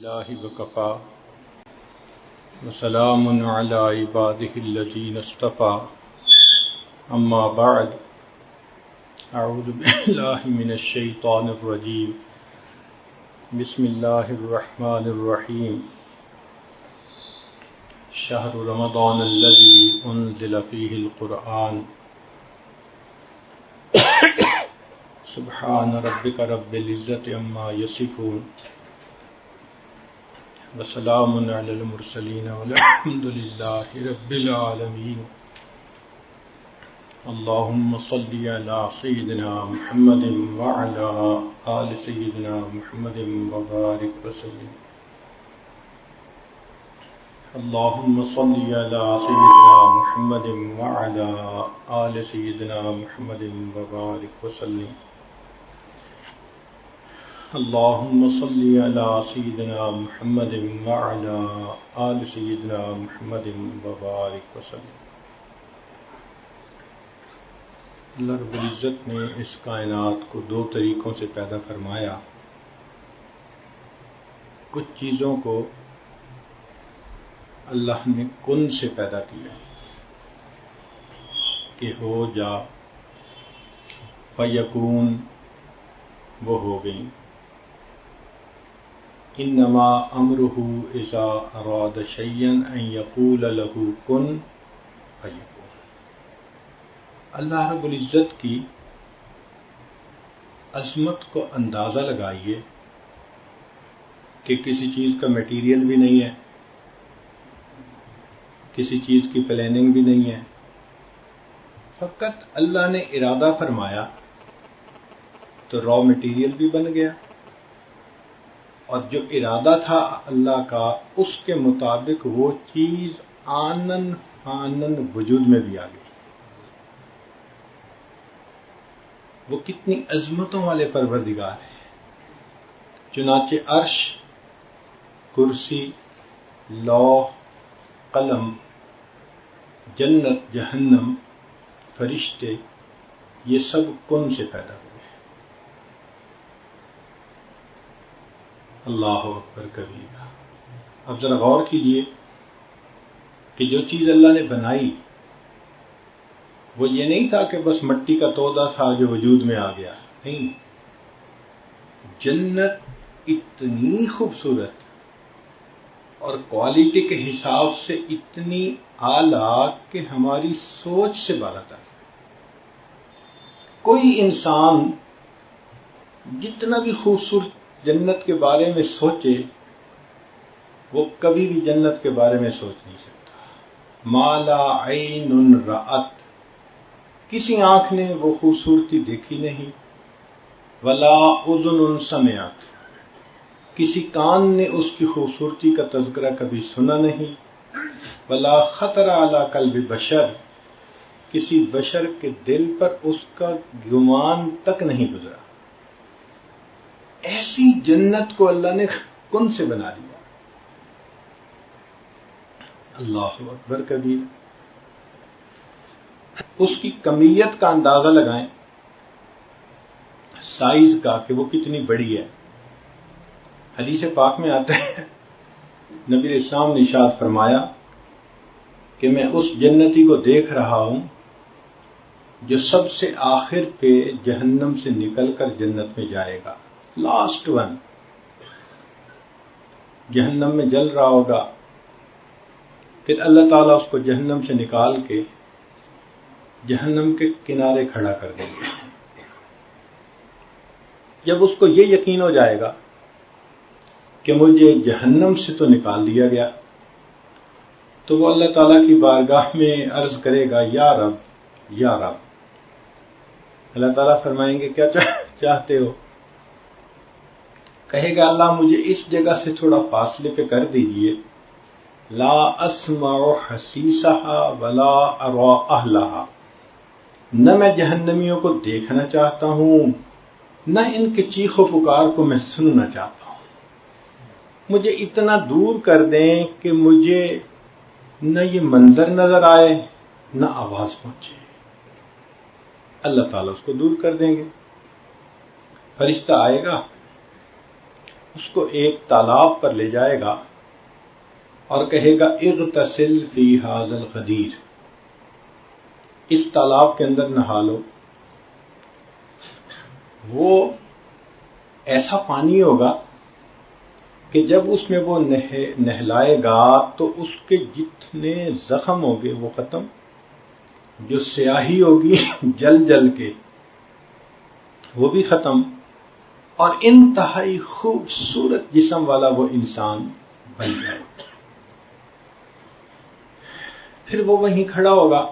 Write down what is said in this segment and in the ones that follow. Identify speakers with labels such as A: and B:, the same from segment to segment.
A: اللہ وکفا وسلام علی عبادہ الذین اصطفیٰ اما بعد اعوذ باللہ من الشیطان الرجیم بسم اللہ الرحمن الرحیم شہر رمضان الذی انزل فیہ القرآن سبحان ربک رب العزت عما یصفون وسلام علی المرسلین والحمد للہ رب العالمین اللہم صلی علی سیدنا محمد وعلی آل سیدنا محمد وبارک وسلم اللہم صلی علی سیدنا محمد وعلی آل سیدنا محمد وبارک وسلم اللہم صلی علی سیدنا محمد وعلی آل سیدنا محمد وبارک وسلم۔ اللہ رب العزت نے اس کائنات کو دو طریقوں سے پیدا فرمایا۔ کچھ چیزوں کو اللہ نے کن سے پیدا کیا کہ ہو جا، فیکون، وہ ہو گئی۔ انما امرہ اذا اراد شیئا ان یقول له کن فیکون۔ اللہ رب العزت کی عظمت کو اندازہ لگائیے کہ کسی چیز کا میٹیریل بھی نہیں ہے، کسی چیز کی پلاننگ بھی نہیں ہے، فقط اللہ نے ارادہ فرمایا تو را میٹیریل بھی بن گیا، اور جو ارادہ تھا اللہ کا اس کے مطابق وہ چیز آنن فانن وجود میں بھی آ گئی۔ وہ کتنی عظمتوں والے پروردگار ہیں۔ چنانچہ عرش، کرسی، لوح، قلم، جنت، جہنم، فرشتے، یہ سب کن سے پیدا ہوئے۔ اللہ اکبر کبیرہ۔ اب ذرا غور کیجئے کہ جو چیز اللہ نے بنائی وہ یہ نہیں تھا کہ بس مٹی کا تودا تھا جو وجود میں آ گیا، نہیں، جنت اتنی خوبصورت اور کوالٹی کے حساب سے اتنی اعلیٰ کہ ہماری سوچ سے بالاتر۔ کوئی انسان جتنا بھی خوبصورت جنت کے بارے میں سوچے وہ کبھی بھی جنت کے بارے میں سوچ نہیں سکتا۔ ما لا عین رأت، کسی آنکھ نے وہ خوبصورتی دیکھی نہیں، ولا اذن سمعت، کسی کان نے اس کی خوبصورتی کا تذکرہ کبھی سنا نہیں، ولا خطر علی قلب بشر، کسی بشر کے دل پر اس کا گمان تک نہیں گزرا۔ ایسی جنت کو اللہ نے کن سے بنا دیا۔ اللہ اکبر کبیر۔ اس کی کمیت کا اندازہ لگائیں، سائز کا کہ وہ کتنی بڑی ہے۔ حدیث پاک میں آتا ہے، نبی اسلام نے ارشاد فرمایا کہ میں اس جنتی کو دیکھ رہا ہوں جو سب سے آخر پہ جہنم سے نکل کر جنت میں جائے گا، لاسٹ ون، جہنم میں جل رہا ہوگا، پھر اللہ تعالیٰ اس کو جہنم سے نکال کے جہنم کے کنارے کھڑا کر دیں گے۔ جب اس کو یہ یقین ہو جائے گا کہ مجھے جہنم سے تو نکال دیا گیا، تو وہ اللہ تعالیٰ کی بارگاہ میں عرض کرے گا، یا رب یا رب۔ اللہ تعالیٰ فرمائیں گے کیا چاہتے ہو؟ کہے گا اللہ مجھے اس جگہ سے تھوڑا فاصلے پہ کر دیجئے، لا اسمع حسیسها ولا ارى اهلها، نہ میں جہنمیوں کو دیکھنا چاہتا ہوں نہ ان کے چیخ و پکار کو میں سننا چاہتا ہوں۔ مجھے اتنا دور کر دیں کہ مجھے نہ یہ منظر نظر آئے نہ آواز پہنچے۔ اللہ تعالیٰ اس کو دور کر دیں گے۔ فرشتہ آئے گا، اس کو ایک تالاب پر لے جائے گا اور کہے گا اغتسل فی ھذا الغدیر، اس تالاب کے اندر نہا لو۔ وہ ایسا پانی ہوگا کہ جب اس میں وہ نہلائے گا تو اس کے جتنے زخم ہوں گے وہ ختم، جو سیاہی ہوگی جل جل کے وہ بھی ختم، اور انتہائی خوبصورت جسم والا وہ انسان بن جائے۔ پھر وہ وہیں کھڑا ہوگا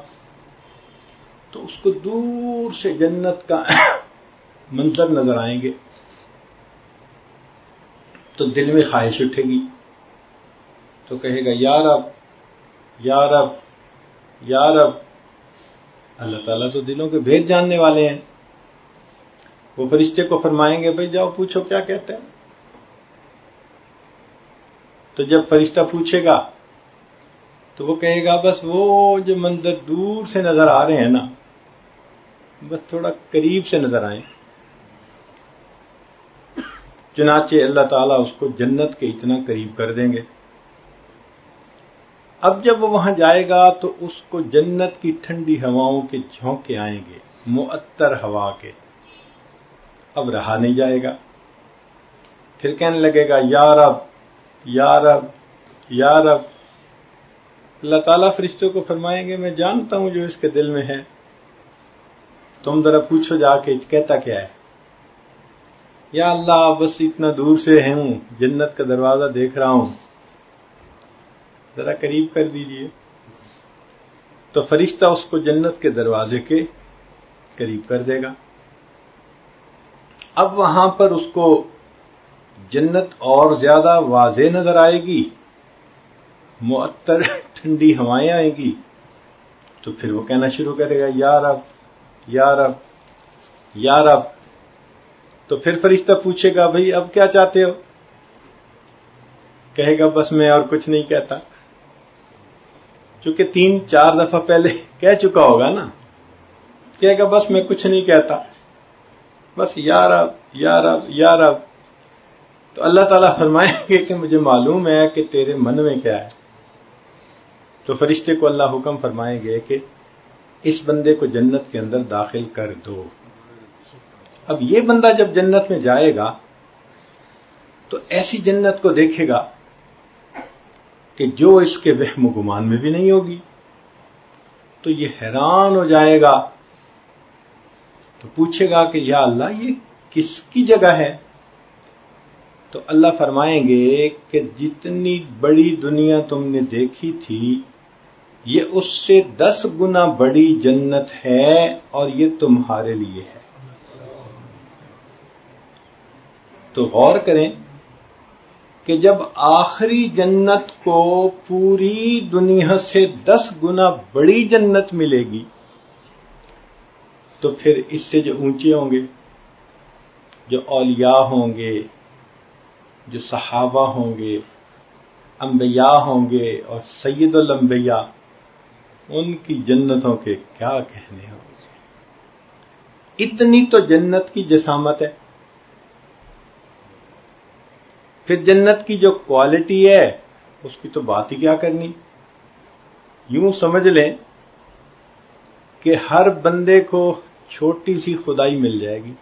A: تو اس کو دور سے جنت کا منظر نظر آئیں گے تو دل میں خواہش اٹھے گی، تو کہے گا یا رب یا رب یا رب۔ اللہ تعالیٰ تو دلوں کے بھید جاننے والے ہیں۔ وہ فرشتے کو فرمائیں گے بھئی جاؤ پوچھو کیا کہتے ہیں۔ تو جب فرشتہ پوچھے گا تو وہ کہے گا بس وہ جو منظر دور سے نظر آ رہے ہیں نا، بس تھوڑا قریب سے نظر آئیں۔ چنانچہ اللہ تعالیٰ اس کو جنت کے اتنا قریب کر دیں گے۔ اب جب وہ وہاں جائے گا تو اس کو جنت کی ٹھنڈی ہواؤں کے جھونکے آئیں گے، معطر ہوا کے، اب رہا نہیں جائے گا۔ پھر کہنے لگے گا یا رب یا رب یا رب۔ اللہ تعالیٰ فرشتوں کو فرمائیں گے میں جانتا ہوں جو اس کے دل میں ہے، تم ذرا پوچھو جا کے کہتا کیا ہے۔ یا اللہ بس اتنا دور سے ہوں، جنت کا دروازہ دیکھ رہا ہوں، ذرا قریب کر دیجئے۔ تو فرشتہ اس کو جنت کے دروازے کے قریب کر دے گا۔ اب وہاں پر اس کو جنت اور زیادہ واضح نظر آئے گی، معطر ٹھنڈی ہوائیں آئیں گی، تو پھر وہ کہنا شروع کرے گا یا رب یا رب یا رب۔ تو پھر فرشتہ پوچھے گا بھئی اب کیا چاہتے ہو؟ کہے گا بس میں اور کچھ نہیں کہتا، چونکہ 3-4 دفعہ پہلے کہہ چکا ہوگا نا، کہے گا بس میں کچھ نہیں کہتا، بس یا رب یا رب یا رب۔ تو اللہ تعالیٰ فرمائیں گے کہ مجھے معلوم ہے کہ تیرے من میں کیا ہے۔ تو فرشتے کو اللہ حکم فرمائیں گے کہ اس بندے کو جنت کے اندر داخل کر دو۔ اب یہ بندہ جب جنت میں جائے گا تو ایسی جنت کو دیکھے گا کہ جو اس کے وہم و گمان میں بھی نہیں ہوگی، تو یہ حیران ہو جائے گا، تو پوچھے گا کہ یا اللہ یہ کس کی جگہ ہے؟ تو اللہ فرمائیں گے کہ جتنی بڑی دنیا تم نے دیکھی تھی یہ اس سے 10 گنا بڑی جنت ہے اور یہ تمہارے لیے ہے۔ تو غور کریں کہ جب آخری جنت کو پوری دنیا سے 10 گنا بڑی جنت ملے گی تو پھر اس سے جو اونچے ہوں گے، جو اولیاء ہوں گے، جو صحابہ ہوں گے، انبیاء ہوں گے اور سید الانبیاء، ان کی جنتوں کے کیا کہنے ہوں گے۔ اتنی تو جنت کی جسامت ہے۔ پھر جنت کی جو کوالٹی ہے اس کی تو بات ہی کیا کرنی۔ یوں سمجھ لیں کہ ہر بندے کو چھوٹی سی خدائی مل جائے گی،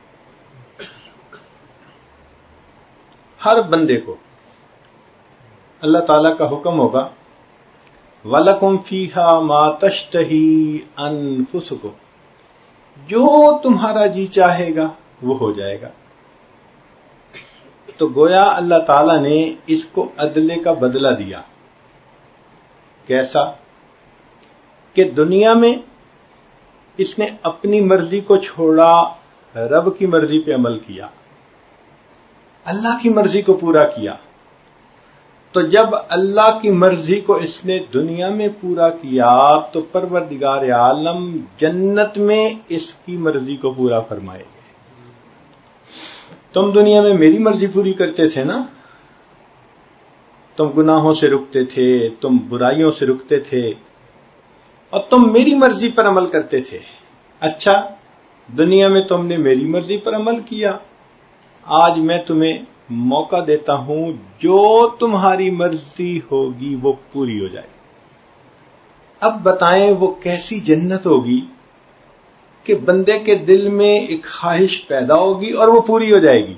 A: ہر بندے کو اللہ تعالیٰ کا حکم ہوگا وَلَكُمْ فِيهَا مَا تَشْتَهِي أَنفُسُكُمْ، جو تمہارا جی چاہے گا وہ ہو جائے گا۔ تو گویا اللہ تعالیٰ نے اس کو عدلے کا بدلہ دیا۔ کیسا؟ کہ دنیا میں اس نے اپنی مرضی کو چھوڑا، رب کی مرضی پہ عمل کیا، اللہ کی مرضی کو پورا کیا۔ تو جب اللہ کی مرضی کو اس نے دنیا میں پورا کیا تو پروردگار عالم جنت میں اس کی مرضی کو پورا فرمائے گے۔ تم دنیا میں میری مرضی پوری کرتے تھے نا، تم گناہوں سے رکتے تھے، تم برائیوں سے رکتے تھے اور تم میری مرضی پر عمل کرتے تھے۔ اچھا، دنیا میں تم نے میری مرضی پر عمل کیا، آج میں تمہیں موقع دیتا ہوں جو تمہاری مرضی ہوگی وہ پوری ہو جائے. اب بتائیں وہ کیسی جنت ہوگی کہ بندے کے دل میں ایک خواہش پیدا ہوگی اور وہ پوری ہو جائے گی.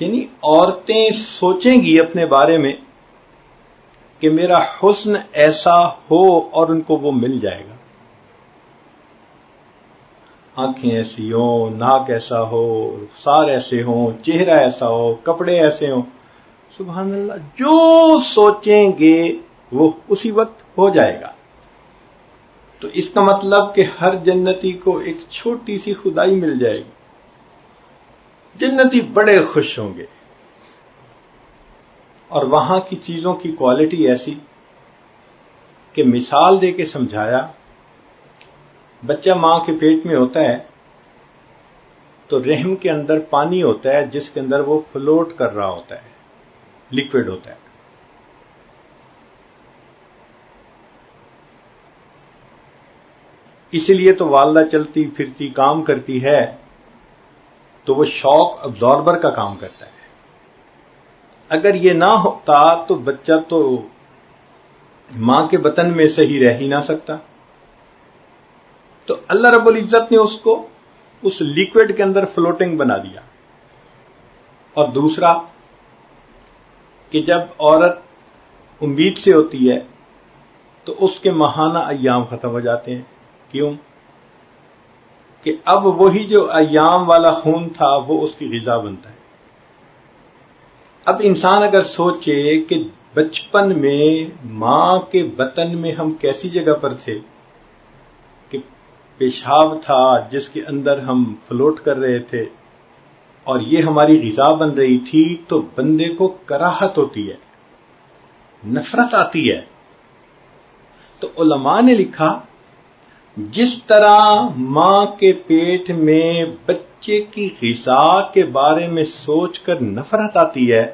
A: یعنی عورتیں سوچیں گی اپنے بارے میں کہ میرا حسن ایسا ہو اور ان کو وہ مل جائے گا. آنکھیں ایسی ہوں، ناک ایسا ہو، رخسار ایسے ہوں، چہرہ ایسا ہو، کپڑے ایسے ہوں. سبحان اللہ، جو سوچیں گے وہ اسی وقت ہو جائے گا. تو اس کا مطلب کہ ہر جنتی کو ایک چھوٹی سی خدائی مل جائے گی. جنتی بڑے خوش ہوں گے. اور وہاں کی چیزوں کی کوالٹی ایسی کہ مثال دے کے سمجھایا. بچہ ماں کے پیٹ میں ہوتا ہے تو رحم کے اندر پانی ہوتا ہے جس کے اندر وہ فلوٹ کر رہا ہوتا ہے، لیکوڈ ہوتا ہے. اسی لیے تو والدہ چلتی پھرتی کام کرتی ہے تو وہ شاک ابزاربر کا کام کرتا ہے. اگر یہ نہ ہوتا تو بچہ تو ماں کے بطن میں صحیح رہ ہی نہ سکتا. تو اللہ رب العزت نے اس کو اس لیکوڈ کے اندر فلوٹنگ بنا دیا. اور دوسرا کہ جب عورت امید سے ہوتی ہے تو اس کے ماہانہ ایام ختم ہو جاتے ہیں. کیوں؟ کہ اب وہی جو ایام والا خون تھا وہ اس کی غذا بنتا ہے. اب انسان اگر سوچے کہ بچپن میں ماں کے بطن میں ہم کیسی جگہ پر تھے کہ پیشاب تھا جس کے اندر ہم فلوٹ کر رہے تھے اور یہ ہماری غذا بن رہی تھی، تو بندے کو کراہت ہوتی ہے، نفرت آتی ہے. تو علماء نے لکھا جس طرح ماں کے پیٹ میں بچے کی غذا کے بارے میں سوچ کر نفرت آتی ہے،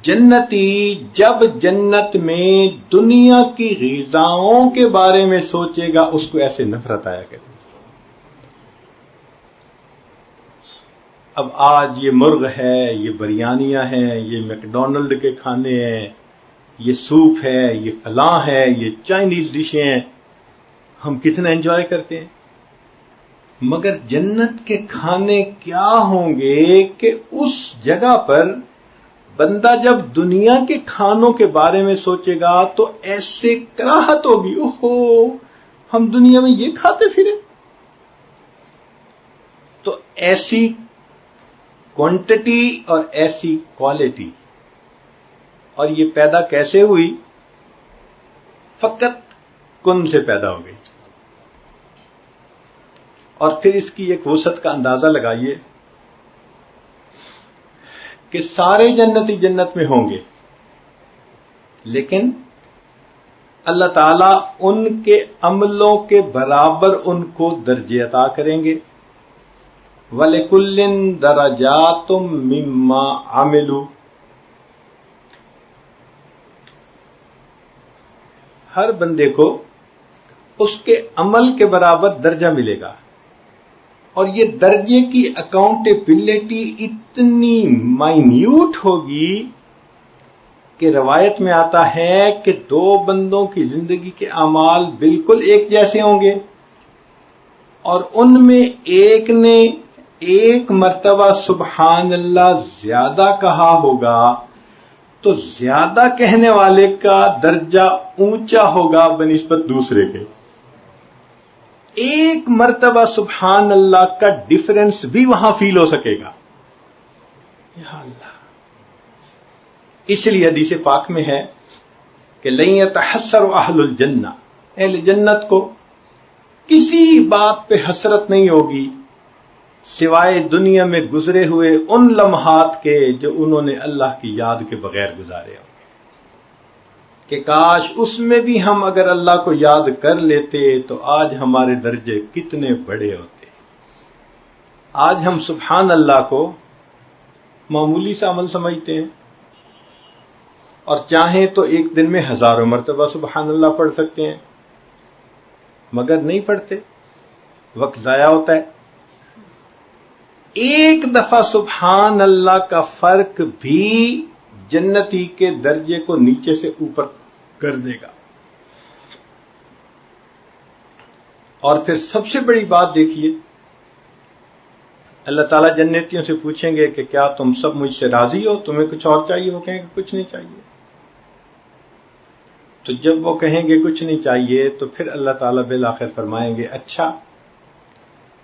A: جنتی جب جنت میں دنیا کی غذاؤں کے بارے میں سوچے گا اس کو ایسے نفرت آیا کرے. اب آج یہ مرغ ہے، یہ بریانیاں ہیں، یہ میکڈونلڈ کے کھانے ہیں، یہ سوپ ہے، یہ فلاں ہے، یہ چائنیز ڈشیں ہیں، ہم کتنا انجوائے کرتے ہیں. مگر جنت کے کھانے کیا ہوں گے کہ اس جگہ پر بندہ جب دنیا کے کھانوں کے بارے میں سوچے گا تو ایسے کراہت ہوگی، اوہو ہم دنیا میں یہ کھاتے پھرے. تو ایسی کوانٹٹی اور ایسی کوالٹی، اور یہ پیدا کیسے ہوئی؟ فقط کن سے پیدا ہو گئی. اور پھر اس کی ایک وسعت کا اندازہ لگائیے کہ سارے جنتی جنت میں ہوں گے، لیکن اللہ تعالیٰ ان کے عملوں کے برابر ان کو درجے عطا کریں گے. وَلِكُلٍّ دَرَجَاتٌ مِّمَّا عَمِلُوا، ہر بندے کو اس کے عمل کے برابر درجہ ملے گا. اور یہ درجے کی اکاؤنٹیبلٹی اتنی مائنیوٹ ہوگی کہ روایت میں آتا ہے کہ دو بندوں کی زندگی کے اعمال بالکل ایک جیسے ہوں گے، اور ان میں ایک نے ایک مرتبہ سبحان اللہ زیادہ کہا ہوگا تو زیادہ کہنے والے کا درجہ اونچا ہوگا بنسبت دوسرے کے. ایک مرتبہ سبحان اللہ کا ڈفرنس بھی وہاں فیل ہو سکے گا. یا اللہ، اس لیے حدیث پاک میں ہے کہ لن يتحسر اہل الجنہ، اہل جنت کو کسی بات پہ حسرت نہیں ہوگی سوائے دنیا میں گزرے ہوئے ان لمحات کے جو انہوں نے اللہ کی یاد کے بغیر گزارے ہوں گے، کہ کاش اس میں بھی ہم اگر اللہ کو یاد کر لیتے تو آج ہمارے درجے کتنے بڑے ہوتے. آج ہم سبحان اللہ کو معمولی سا عمل سمجھتے ہیں، اور چاہیں تو ایک دن میں ہزاروں مرتبہ سبحان اللہ پڑھ سکتے ہیں، مگر نہیں پڑھتے، وقت ضائع ہوتا ہے. ایک دفعہ سبحان اللہ کا فرق بھی جنتی کے درجے کو نیچے سے اوپر کر دے گا. اور پھر سب سے بڑی بات دیکھیے، اللہ تعالیٰ جنتیوں سے پوچھیں گے کہ کیا تم سب مجھ سے راضی ہو، تمہیں کچھ اور چاہیے؟ وہ کہیں گے کچھ نہیں چاہیے. تو جب وہ کہیں گے کچھ نہیں چاہیے تو پھر اللہ تعالیٰ بالآخر فرمائیں گے اچھا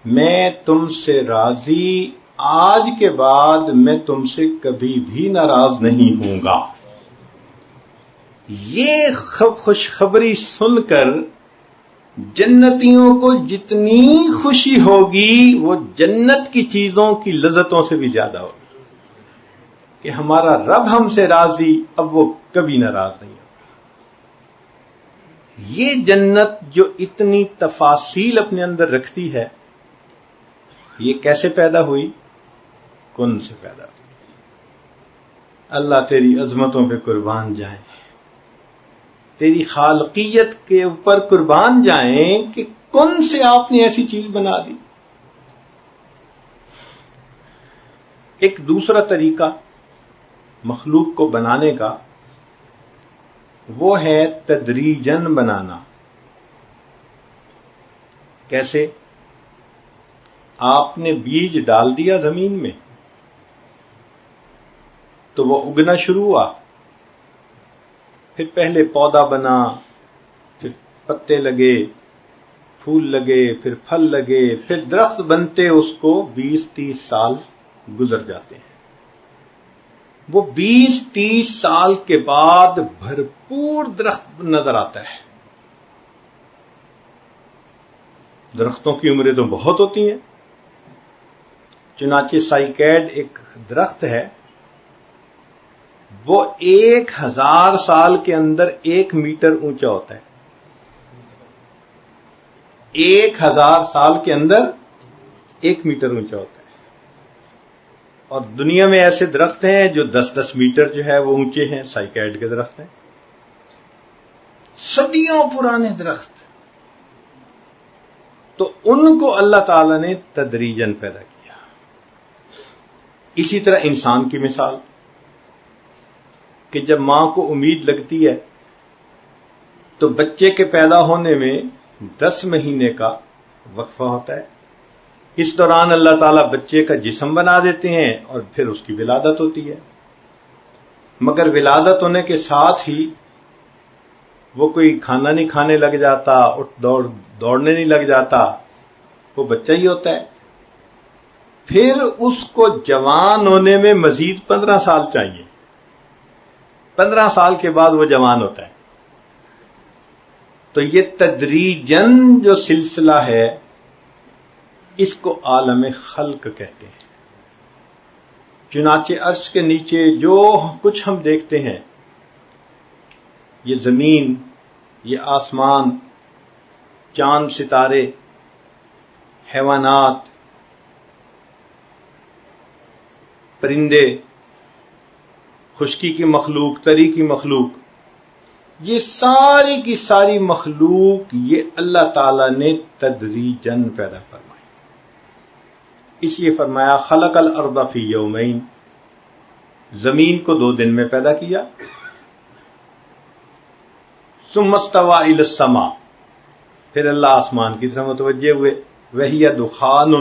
A: میں تم سے راضی، آج کے بعد میں تم سے کبھی بھی ناراض نہیں ہوں گا. یہ خوشخبری سن کر جنتیوں کو جتنی خوشی ہوگی وہ جنت کی چیزوں کی لذتوں سے بھی زیادہ ہوگی کہ ہمارا رب ہم سے راضی، اب وہ کبھی ناراض نہیں ہوگا. یہ جنت جو اتنی تفاصیل اپنے اندر رکھتی ہے، یہ کیسے پیدا ہوئی؟ کن سے پیدا ہوئی. اللہ تیری عظمتوں پہ قربان جائیں، تیری خالقیت کے اوپر قربان جائیں کہ کن سے آپ نے ایسی چیز بنا دی. ایک دوسرا طریقہ مخلوق کو بنانے کا وہ ہے تدریجن بنانا. کیسے؟ آپ نے بیج ڈال دیا زمین میں تو وہ اگنا شروع ہوا، پھر پہلے پودا بنا، پھر پتے لگے، پھول لگے، پھر پھل لگے، پھر درخت بنتے اس کو 20-30 سال گزر جاتے ہیں. وہ 20-30 سال کے بعد بھرپور درخت نظر آتا ہے. درختوں کی عمریں تو بہت ہوتی ہیں. چنانچہ سائیکیڈ ایک درخت ہے، وہ 1000 سال کے اندر 1 میٹر اونچا ہوتا ہے. 1000 سال کے اندر 1 میٹر اونچا ہوتا ہے. اور دنیا میں ایسے درخت ہیں جو 10-10 میٹر جو ہے وہ اونچے ہیں، سائیکیڈ کے درخت ہیں. صدیوں پرانے درخت. تو ان کو اللہ تعالی نے تدریجن پیدا کیا. اسی طرح انسان کی مثال کہ جب ماں کو امید لگتی ہے تو بچے کے پیدا ہونے میں 10 مہینے کا وقفہ ہوتا ہے. اس دوران اللہ تعالیٰ بچے کا جسم بنا دیتے ہیں اور پھر اس کی ولادت ہوتی ہے. مگر ولادت ہونے کے ساتھ ہی وہ کوئی کھانا نہیں کھانے لگ جاتا، دوڑنے نہیں لگ جاتا، وہ بچہ ہی ہوتا ہے. پھر اس کو جوان ہونے میں مزید 15 سال چاہیے. 15 سال کے بعد وہ جوان ہوتا ہے. تو یہ تدریجن جو سلسلہ ہے اس کو عالم خلق کہتے ہیں. چنانچہ عرش کے نیچے جو کچھ ہم دیکھتے ہیں، یہ زمین، یہ آسمان، چاند ستارے، حیوانات، پرندے، خشکی کی مخلوق، تری کی مخلوق، یہ ساری کی ساری مخلوق یہ اللہ تعالی نے تدریجن پیدا فرمائی. اس لیے فرمایا خلق الارض فی یومین، زمین کو 2 دن میں پیدا کیا. ثم استوى الی السماء، پھر اللہ آسمان کی طرف متوجہ ہوئے. وہی دخان،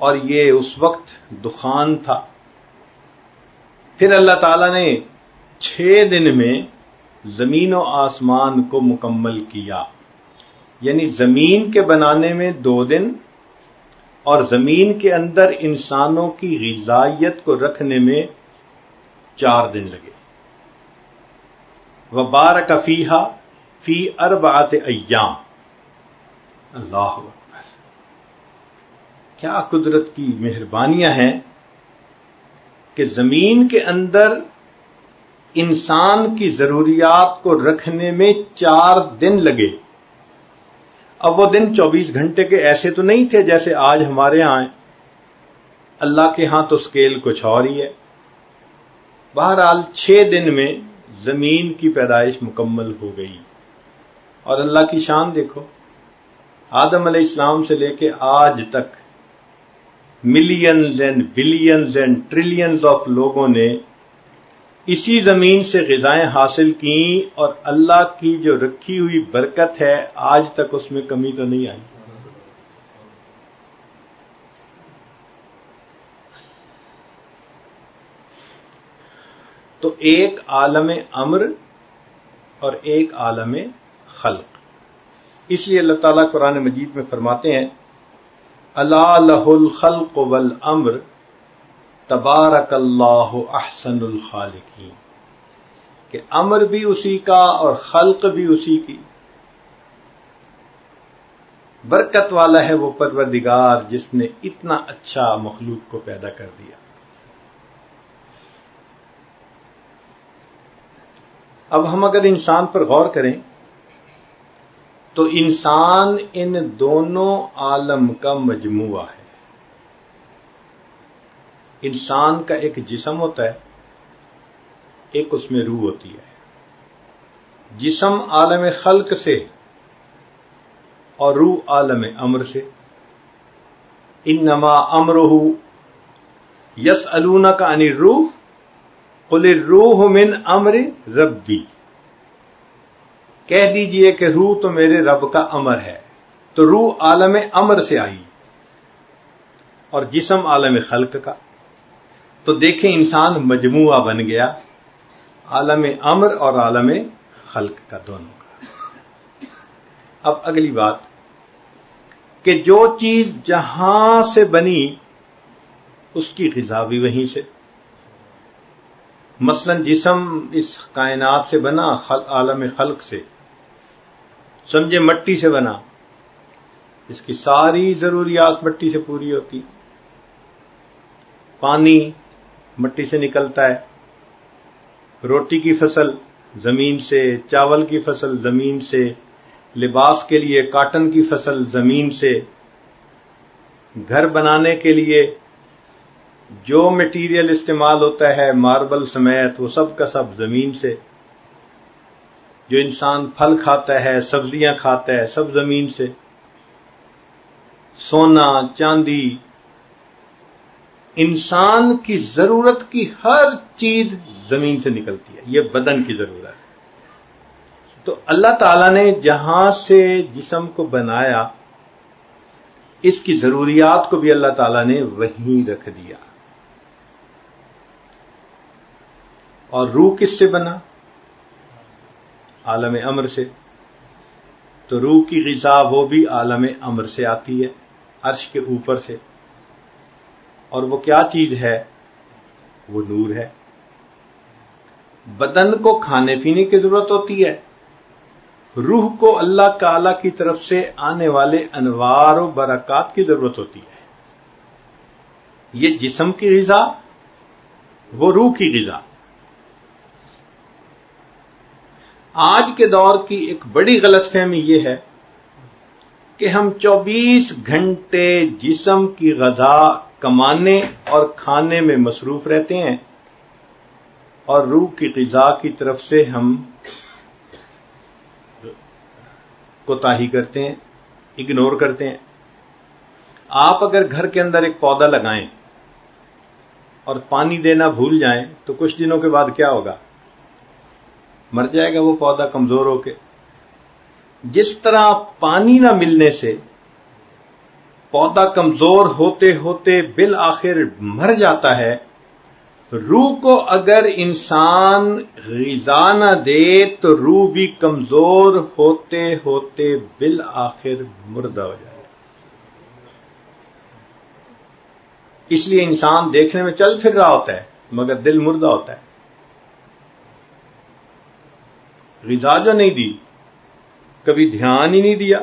A: اور یہ اس وقت دخان تھا. پھر اللہ تعالی نے 6 دن میں زمین و آسمان کو مکمل کیا. یعنی زمین کے بنانے میں 2 دن اور زمین کے اندر انسانوں کی غذائیت کو رکھنے میں 4 دن لگے. وبارک فیہا فی 4 ایام. اللہ اکبر، کیا قدرت کی مہربانیاں ہیں کہ زمین کے اندر انسان کی ضروریات کو رکھنے میں 4 دن لگے. اب وہ دن 24 گھنٹے کے ایسے تو نہیں تھے جیسے آج ہمارے ہاں ہیں. اللہ کے ہاں تو سکیل کچھ اور ہی ہے. بہرحال 6 دن میں زمین کی پیدائش مکمل ہو گئی. اور اللہ کی شان دیکھو، آدم علیہ السلام سے لے کے آج تک millions and billions and trillions of لوگوں نے اسی زمین سے غذائیں حاصل کیں، اور اللہ کی جو رکھی ہوئی برکت ہے آج تک اس میں کمی تو نہیں آئی۔ تو ایک عالم امر اور ایک عالم خلق۔ اس لیے اللہ تعالیٰ قرآن مجید میں فرماتے ہیں الا لہ الخلق والامر تبارک اللہ احسن الخالقین، کہ امر بھی اسی کا اور خلق بھی اسی کی۔ برکت والا ہے وہ پروردگار جس نے اتنا اچھا مخلوق کو پیدا کر دیا۔ اب ہم اگر انسان پر غور کریں تو انسان ان دونوں عالم کا مجموعہ ہے۔ انسان کا ایک جسم ہوتا ہے، ایک اس میں روح ہوتی ہے۔ جسم عالم خلق سے اور روح عالم امر سے۔ انما امرہ یسألونک عن الروح قل الروح من امر ربی، کہہ دیجئے کہ روح تو میرے رب کا امر ہے۔ تو روح عالم امر سے آئی اور جسم عالم خلق کا۔ تو دیکھیں انسان مجموعہ بن گیا، عالم امر اور عالم خلق کا، دونوں کا۔ اب اگلی بات کہ جو چیز جہاں سے بنی اس کی غذا بھی وہیں سے۔ مثلا جسم اس کائنات سے بنا، عالم خلق سے، سمجھے مٹی سے بنا، اس کی ساری ضروریات مٹی سے پوری ہوتی۔ پانی مٹی سے نکلتا ہے، روٹی کی فصل زمین سے، چاول کی فصل زمین سے، لباس کے لیے کاٹن کی فصل زمین سے، گھر بنانے کے لیے جو میٹیریل استعمال ہوتا ہے ماربل سمیت وہ سب کا سب زمین سے، جو انسان پھل کھاتا ہے سبزیاں کھاتا ہے سب زمین سے، سونا چاندی، انسان کی ضرورت کی ہر چیز زمین سے نکلتی ہے، یہ بدن کی ضرورت ہے۔ تو اللہ تعالیٰ نے جہاں سے جسم کو بنایا اس کی ضروریات کو بھی اللہ تعالیٰ نے وہیں رکھ دیا۔ اور روح کس سے بنا؟ عالم امر سے۔ تو روح کی غذا وہ بھی عالم امر سے آتی ہے، عرش کے اوپر سے۔ اور وہ کیا چیز ہے؟ وہ نور ہے۔ بدن کو کھانے پینے کی ضرورت ہوتی ہے، روح کو اللہ تعالی کی طرف سے آنے والے انوار و برکات کی ضرورت ہوتی ہے۔ یہ جسم کی غذا، وہ روح کی غذا۔ آج کے دور کی ایک بڑی غلط فہمی یہ ہے کہ ہم 24 گھنٹے جسم کی غذا کمانے اور کھانے میں مصروف رہتے ہیں، اور روح کی غذا کی طرف سے ہم کوتاہی کرتے ہیں، اگنور کرتے ہیں۔ آپ اگر گھر کے اندر ایک پودا لگائیں اور پانی دینا بھول جائیں تو کچھ دنوں کے بعد کیا ہوگا؟ مر جائے گا وہ پودا کمزور ہو کے۔ جس طرح پانی نہ ملنے سے پودا کمزور ہوتے ہوتے بالآخر مر جاتا ہے، روح کو اگر انسان غذا نہ دے تو روح بھی کمزور ہوتے ہوتے بالآخر مردہ ہو جائے گا۔ اس لیے انسان دیکھنے میں چل پھر رہا ہوتا ہے مگر دل مردہ ہوتا ہے۔ غذا جو نہیں دی، کبھی دھیان ہی نہیں دیا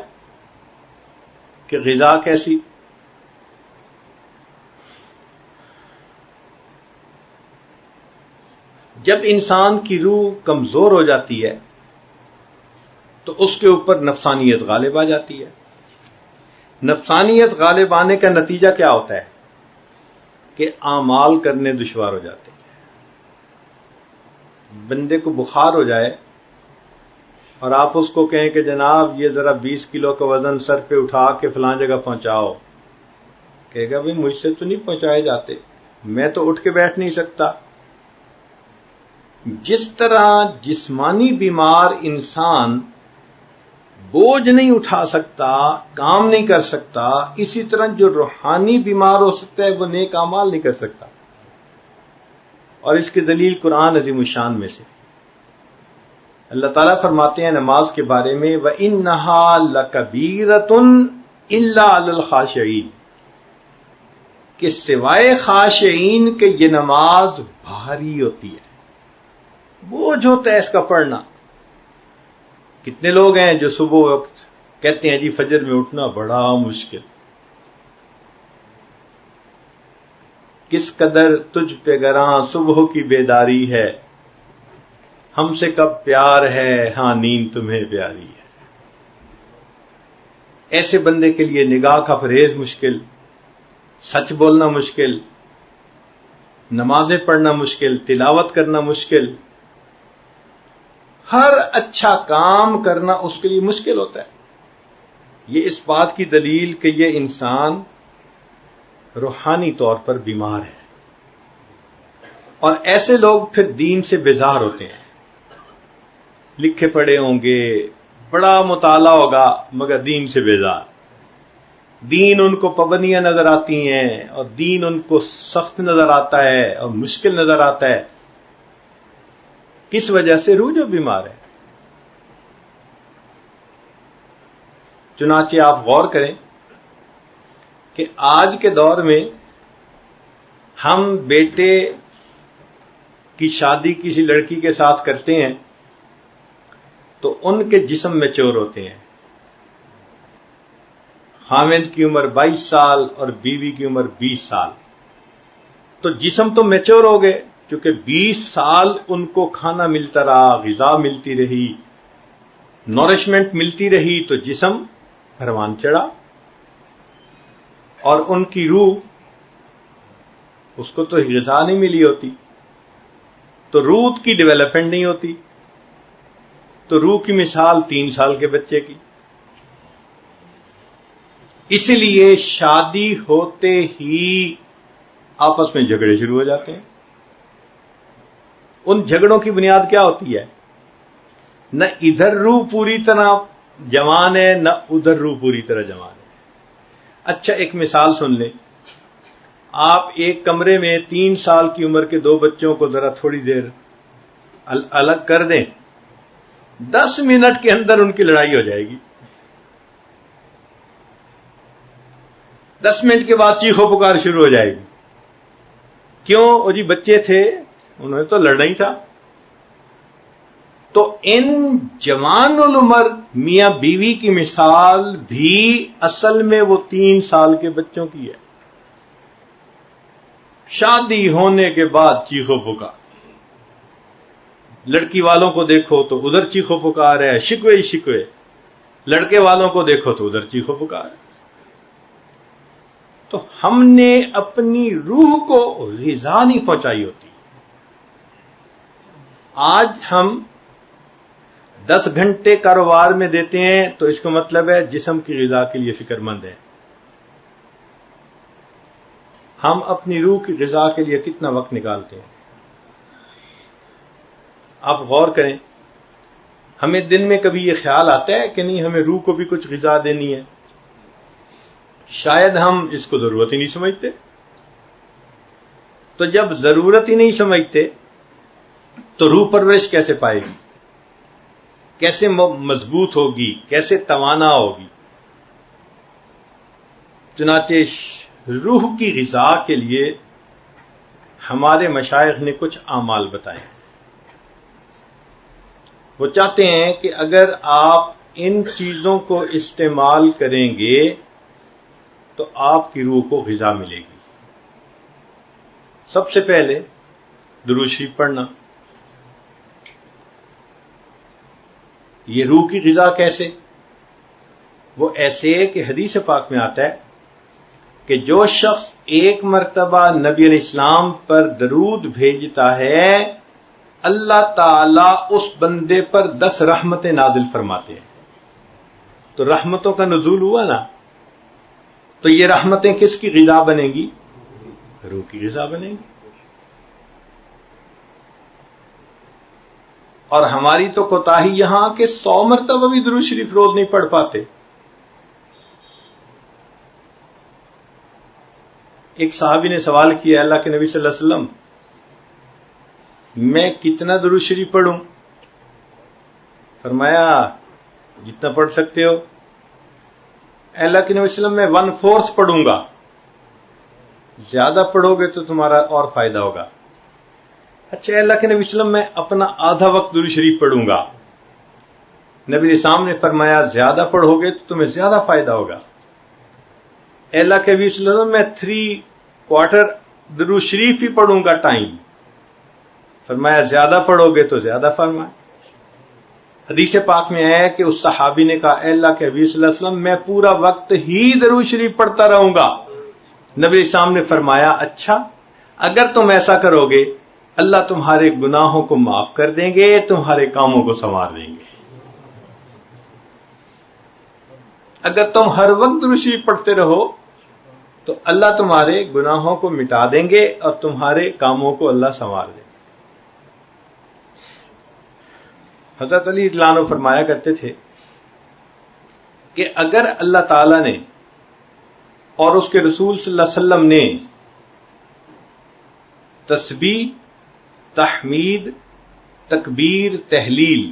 A: کہ غذا کیسی۔ جب انسان کی روح کمزور ہو جاتی ہے تو اس کے اوپر نفسانیت غالب آ جاتی ہے۔ نفسانیت غالب آنے کا نتیجہ کیا ہوتا ہے کہ اعمال کرنے دشوار ہو جاتے ہیں۔ بندے کو بخار ہو جائے اور آپ اس کو کہیں کہ جناب یہ ذرا 20 کلو کا وزن سر پہ اٹھا کے فلاں جگہ پہنچاؤ، کہے گا بھائی مجھ سے تو نہیں پہنچائے جاتے، میں تو اٹھ کے بیٹھ نہیں سکتا۔ جس طرح جسمانی بیمار انسان بوجھ نہیں اٹھا سکتا، کام نہیں کر سکتا، اسی طرح جو روحانی بیمار ہو سکتا ہے وہ نیک اعمال نہیں کر سکتا۔ اور اس کی دلیل قرآن عظیم الشان میں سے اللہ تعالیٰ فرماتے ہیں نماز کے بارے میں وَإِنَّهَا لَكَبِيرَةٌ إِلَّا عَلَى الْخَاشِعِينَ، کہ سوائے خاشعین کہ یہ نماز بھاری ہوتی ہے، بوجھ ہوتا ہے اس کا پڑھنا۔ کتنے لوگ ہیں جو صبح وقت کہتے ہیں جی فجر میں اٹھنا بڑا مشکل، کس قدر تجھ پہ گراں صبح کی بیداری ہے، ہم سے کب پیار ہے ہاں نیند تمہیں پیاری ہے۔ ایسے بندے کے لیے نگاہ کا پرہیز مشکل، سچ بولنا مشکل، نمازیں پڑھنا مشکل، تلاوت کرنا مشکل، ہر اچھا کام کرنا اس کے لیے مشکل ہوتا ہے۔ یہ اس بات کی دلیل کہ یہ انسان روحانی طور پر بیمار ہے، اور ایسے لوگ پھر دین سے بیزار ہوتے ہیں۔ لکھے پڑھے ہوں گے، بڑا مطالعہ ہوگا، مگر دین سے بیزار، دین ان کو پابندیاں نظر آتی ہیں اور دین ان کو سخت نظر آتا ہے اور مشکل نظر آتا ہے۔ کس وجہ سے؟ روح جو بیمار ہے۔ چنانچہ آپ غور کریں کہ آج کے دور میں ہم بیٹے کی شادی کسی لڑکی کے ساتھ کرتے ہیں تو ان کے جسم میچور ہوتے ہیں۔ خاوند کی عمر 22 سال اور بیوی کی عمر 20 سال، تو جسم تو میچور ہو گئے، کیونکہ 20 سال ان کو کھانا ملتا رہا، غذا ملتی رہی، نورشمنٹ ملتی رہی، تو جسم پروان چڑھا، اور ان کی روح، اس کو تو غذا نہیں ملی ہوتی، تو روح کی ڈیولپمنٹ نہیں ہوتی۔ تو روح کی مثال 3 سال کے بچے کی۔ اس لیے شادی ہوتے ہی آپس میں جھگڑے شروع ہو جاتے ہیں۔ ان جھگڑوں کی بنیاد کیا ہوتی ہے؟ نہ ادھر روح پوری طرح جوان ہے، نہ ادھر روح پوری طرح جوان ہے۔ اچھا ایک مثال سن لیں، آپ ایک کمرے میں 3 سال کی عمر کے 2 بچوں کو ذرا تھوڑی دیر الگ کر دیں، 10 منٹ کے اندر ان کی لڑائی ہو جائے گی۔ 10 منٹ کے بعد چیخو پکار شروع ہو جائے گی۔ کیوں؟ وہ جی بچے تھے، انہوں نے تو لڑنا ہی تھا۔ تو ان جوان العمر میاں بیوی کی مثال بھی اصل میں وہ 3 سال کے بچوں کی ہے۔ شادی ہونے کے بعد چیخو پکار، لڑکی والوں کو دیکھو تو ادھر چیخو پکار ہے، شکوے ہی شکوے، لڑکے والوں کو دیکھو تو ادھر چیخو پکار ہے۔ تو ہم نے اپنی روح کو غذا نہیں پہنچائی ہوتی۔ آج ہم 10 گھنٹے کاروبار میں دیتے ہیں تو اس کا مطلب ہے جسم کی غذا کے لیے فکر مند ہے۔ ہم اپنی روح کی غذا کے لیے کتنا وقت نکالتے ہیں؟ آپ غور کریں، ہمیں دن میں کبھی یہ خیال آتا ہے کہ نہیں ہمیں روح کو بھی کچھ غذا دینی ہے؟ شاید ہم اس کو ضرورت ہی نہیں سمجھتے۔ تو جب ضرورت ہی نہیں سمجھتے تو روح پرورش کیسے پائے گی؟ کیسے مضبوط ہوگی؟ کیسے توانا ہوگی؟ چنانچہ روح کی غذا کے لیے ہمارے مشائخ نے کچھ اعمال بتائے ہیں۔ وہ چاہتے ہیں کہ اگر آپ ان چیزوں کو استعمال کریں گے تو آپ کی روح کو غذا ملے گی۔ سب سے پہلے درود شریف پڑھنا۔ یہ روح کی غذا کیسے؟ وہ ایسے کہ حدیث پاک میں آتا ہے کہ جو شخص ایک مرتبہ نبی علیہ السلام پر درود بھیجتا ہے اللہ تعالیٰ اس بندے پر 10 رحمتیں نازل فرماتے ہیں۔ تو رحمتوں کا نزول ہوا نا، تو یہ رحمتیں کس کی غذا بنے گی؟ روح کی غذا بنے گی. اور ہماری تو کوتاہی یہاں کہ 100 مرتبہ بھی درود شریف روز نہیں پڑھ پاتے. ایک صحابی نے سوال کیا اللہ کے نبی صلی اللہ علیہ وسلم میں کتنا درود شریف پڑھوں؟ فرمایا جتنا پڑھ سکتے ہو. اللہ کے نبی صلی اللہ علیہ وسلم میں 1/4 پڑھوں گا. زیادہ پڑھو گے تو تمہارا اور فائدہ ہوگا. اچھا اللہ کے نبی صلی اللہ علیہ وسلم میں اپنا آدھا وقت درود شریف پڑھوں گا. نبی اسلام نے فرمایا زیادہ پڑھو گے تو تمہیں زیادہ فائدہ ہوگا. اللہ کے نبی صلی اللہ علیہ وسلم میں 3/4 درود شریف ہی پڑھوں گا ٹائم. فرمایا زیادہ پڑھو گے تو زیادہ فرمایا. حدیث پاک میں ہے کہ اس صحابی نے کہا اے اللہ کے نبی صلی اللہ علیہ وسلم میں پورا وقت ہی درود شریف پڑھتا رہوں گا. نبی اسلام نے فرمایا اچھا اگر تم ایسا کرو گے اللہ تمہارے گناہوں کو معاف کر دیں گے, تمہارے کاموں کو سنوار دیں گے. اگر تم ہر وقت درود شریف پڑھتے رہو تو اللہ تمہارے گناہوں کو مٹا دیں گے اور تمہارے کاموں کو اللہ سنوار دیں گے. حضرت علی رضی اللہ عنہ فرمایا کرتے تھے کہ اگر اللہ تعالی نے اور اس کے رسول صلی اللہ علیہ وسلم نے تسبیح، تحمید، تکبیر، تحلیل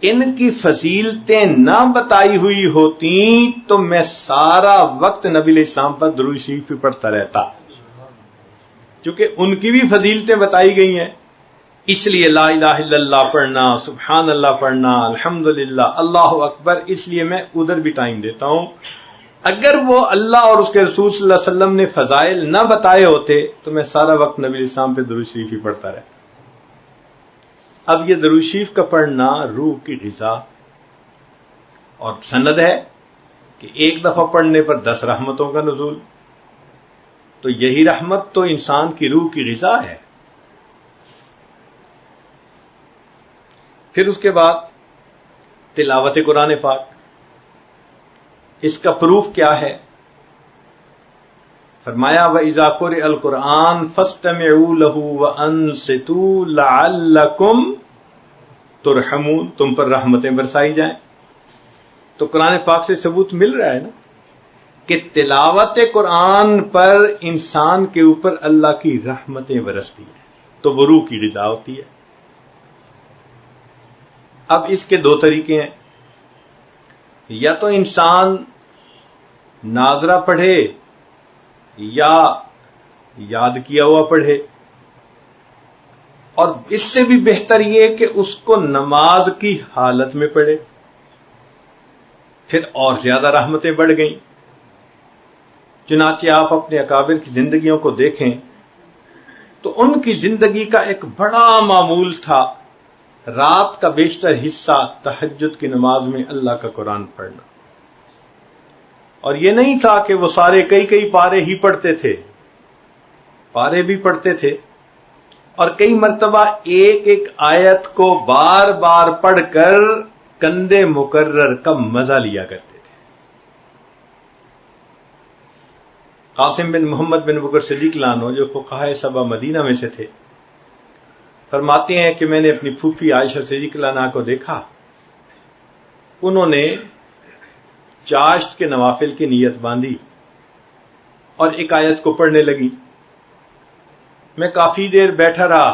A: ان کی فضیلتیں نہ بتائی ہوئی ہوتیں تو میں سارا وقت نبی علیہ السلام پر درود شریف پڑھتا رہتا، کیونکہ ان کی بھی فضیلتیں بتائی گئی ہیں. اس لیے لا الہ الا اللہ پڑھنا، سبحان اللہ پڑھنا، الحمدللہ، اللہ اکبر، اس لیے میں ادھر بھی ٹائم دیتا ہوں. اگر وہ اللہ اور اس کے رسول صلی اللہ علیہ وسلم نے فضائل نہ بتائے ہوتے تو میں سارا وقت نبی علیہ السلام پہ درود شریف ہی پڑھتا رہتا. اب یہ درود شریف کا پڑھنا روح کی غذا، اور سند ہے کہ ایک دفعہ پڑھنے پر 10 رحمتوں کا نزول. تو یہی رحمت تو انسان کی روح کی غذا ہے. پھر اس کے بعد تلاوت قرآن پاک. اس کا پروف کیا ہے؟ فرمایا وَإِذَا قُرِئَ الْقُرْآنُ فَاسْتَمِعُوا لَهُ وَأَنصِتُوا لَعَلَّكُمْ تُرْحَمُونَ، تم پر رحمتیں برسائی جائیں. تو قرآن پاک سے ثبوت مل رہا ہے نا کہ تلاوت قرآن پر انسان کے اوپر اللہ کی رحمتیں برستی ہیں، تو وہ روح کی غذا ہوتی ہے. اب اس کے 2 طریقے ہیں. یا تو انسان ناظرہ پڑھے یا یاد کیا ہوا پڑھے، اور اس سے بھی بہتر یہ کہ اس کو نماز کی حالت میں پڑھے، پھر اور زیادہ رحمتیں بڑھ گئیں. چنانچہ آپ اپنے اکابر کی زندگیوں کو دیکھیں تو ان کی زندگی کا ایک بڑا معمول تھا رات کا بیشتر حصہ تہجد کی نماز میں اللہ کا قرآن پڑھنا. اور یہ نہیں تھا کہ وہ سارے کئی پارے ہی پڑھتے تھے، پارے بھی پڑھتے تھے، اور کئی مرتبہ ایک آیت کو بار بار پڑھ کر کندے مکرر کا مزہ لیا کرتے تھے. قاسم بن محمد بن بکر صدیق لانو جو فقہائے سبع مدینہ میں سے تھے فرماتے ہیں کہ میں نے اپنی پھوپھی عائشہ صدیق عنہا کو دیکھا، انہوں نے چاشت کے نوافل کی نیت باندھی اور ایک آیت کو پڑھنے لگی. میں کافی دیر بیٹھا رہا.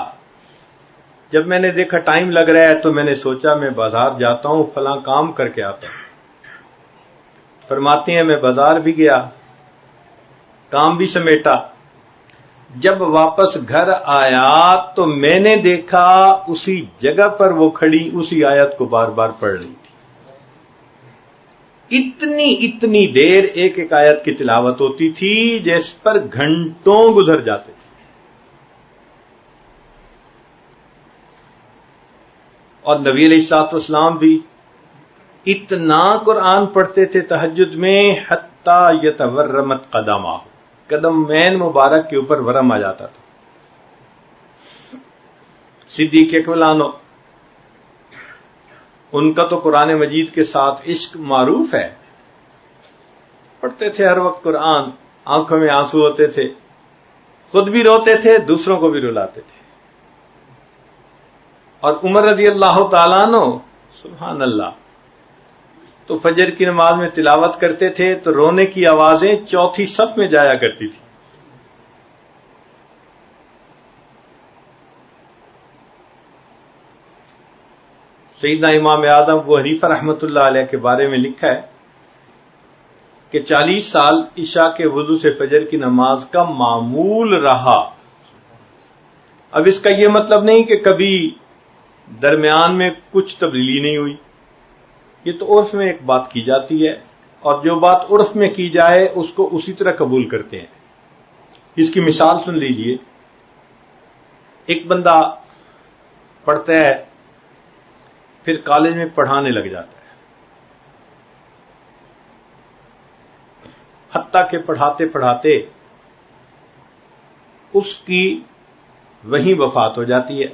A: جب میں نے دیکھا ٹائم لگ رہا ہے تو میں نے سوچا میں بازار جاتا ہوں، فلاں کام کر کے آتا ہوں. فرماتے ہیں میں بازار بھی گیا، کام بھی سمیٹا. جب واپس گھر آیا تو میں نے دیکھا اسی جگہ پر وہ کھڑی اسی آیت کو بار بار پڑھ رہی تھی. اتنی دیر ایک آیت کی تلاوت ہوتی تھی جس پر گھنٹوں گزر جاتے تھے. اور نبی علیہ الصلوۃ والسلام بھی اتنا قرآن پڑھتے تھے تہجد میں حتی یتورمت قدمہ، قدم مین مبارک کے اوپر ورم آ جاتا تھا. صدیق اکبر عنہ ان کا تو قرآن مجید کے ساتھ عشق معروف ہے. پڑھتے تھے ہر وقت قرآن، آنکھوں میں آنسو ہوتے تھے، خود بھی روتے تھے، دوسروں کو بھی رلاتے تھے. اور عمر رضی اللہ تعالیٰ عنہ سبحان اللہ تو فجر کی نماز میں تلاوت کرتے تھے تو رونے کی آوازیں چوتھی صف میں جایا کرتی تھی. سیدنا امام اعظم ابو حنیفہ رحمۃ اللہ علیہ کے بارے میں لکھا ہے کہ 40 سال عشاء کے وضو سے فجر کی نماز کا معمول رہا. اب اس کا یہ مطلب نہیں کہ کبھی درمیان میں کچھ تبدیلی نہیں ہوئی، یہ تو عرف میں ایک بات کی جاتی ہے، اور جو بات عرف میں کی جائے اس کو اسی طرح قبول کرتے ہیں. اس کی مثال سن لیجئے. ایک بندہ پڑھتا ہے، پھر کالج میں پڑھانے لگ جاتا ہے، حتیٰ کہ پڑھاتے پڑھاتے اس کی وہیں وفات ہو جاتی ہے.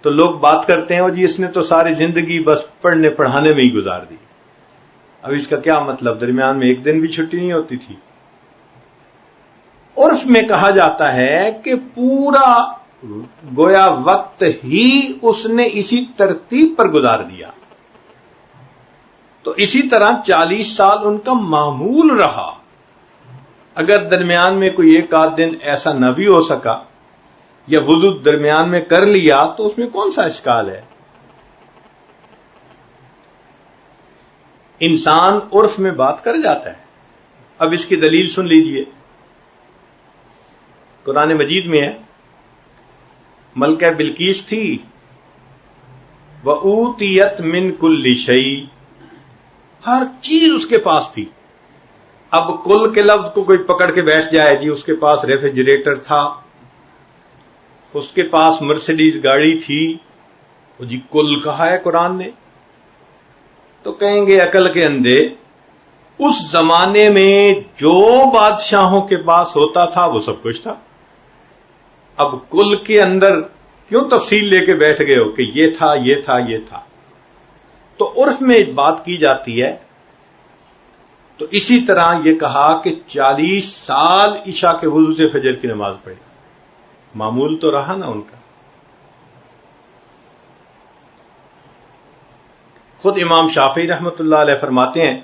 A: تو لوگ بات کرتے ہیں، اور جی اس نے تو ساری زندگی بس پڑھنے پڑھانے میں ہی گزار دی. اب اس کا کیا مطلب؟ درمیان میں ایک دن بھی چھٹی نہیں ہوتی تھی. عرف میں کہا جاتا ہے کہ پورا گویا وقت ہی اس نے اسی ترتیب پر گزار دیا. تو اسی طرح 40 سال ان کا معمول رہا. اگر درمیان میں کوئی ایک آدھ دن ایسا نہ بھی ہو سکا یا وضو درمیان میں کر لیا تو اس میں کون سا اشکال ہے؟ انسان عرف میں بات کر جاتا ہے. اب اس کی دلیل سن لیجئے. قرآن مجید میں ہے، ملکہ بلقیس تھی، وَأُوتِيَتْ مِن كُلِّ شَيْءٍ، ہر چیز اس کے پاس تھی. اب کل کے لفظ کو کوئی پکڑ کے بیٹھ جائے، جی اس کے پاس ریفریجریٹر تھا، اس کے پاس مرسیڈیز گاڑی تھی، جی کل کہا ہے قرآن نے، تو کہیں گے عقل کے اندھے. اس زمانے میں جو بادشاہوں کے پاس ہوتا تھا وہ سب کچھ تھا. اب کل کے اندر کیوں تفصیل لے کے بیٹھ گئے ہو کہ یہ تھا یہ تھا یہ تھا؟ تو عرف میں بات کی جاتی ہے. تو اسی طرح یہ کہا کہ 40 سال عشاء کے وضو سے فجر کی نماز پڑھی. معمول تو رہا نا ان کا. خود امام شافعی رحمۃ اللہ علیہ فرماتے ہیں،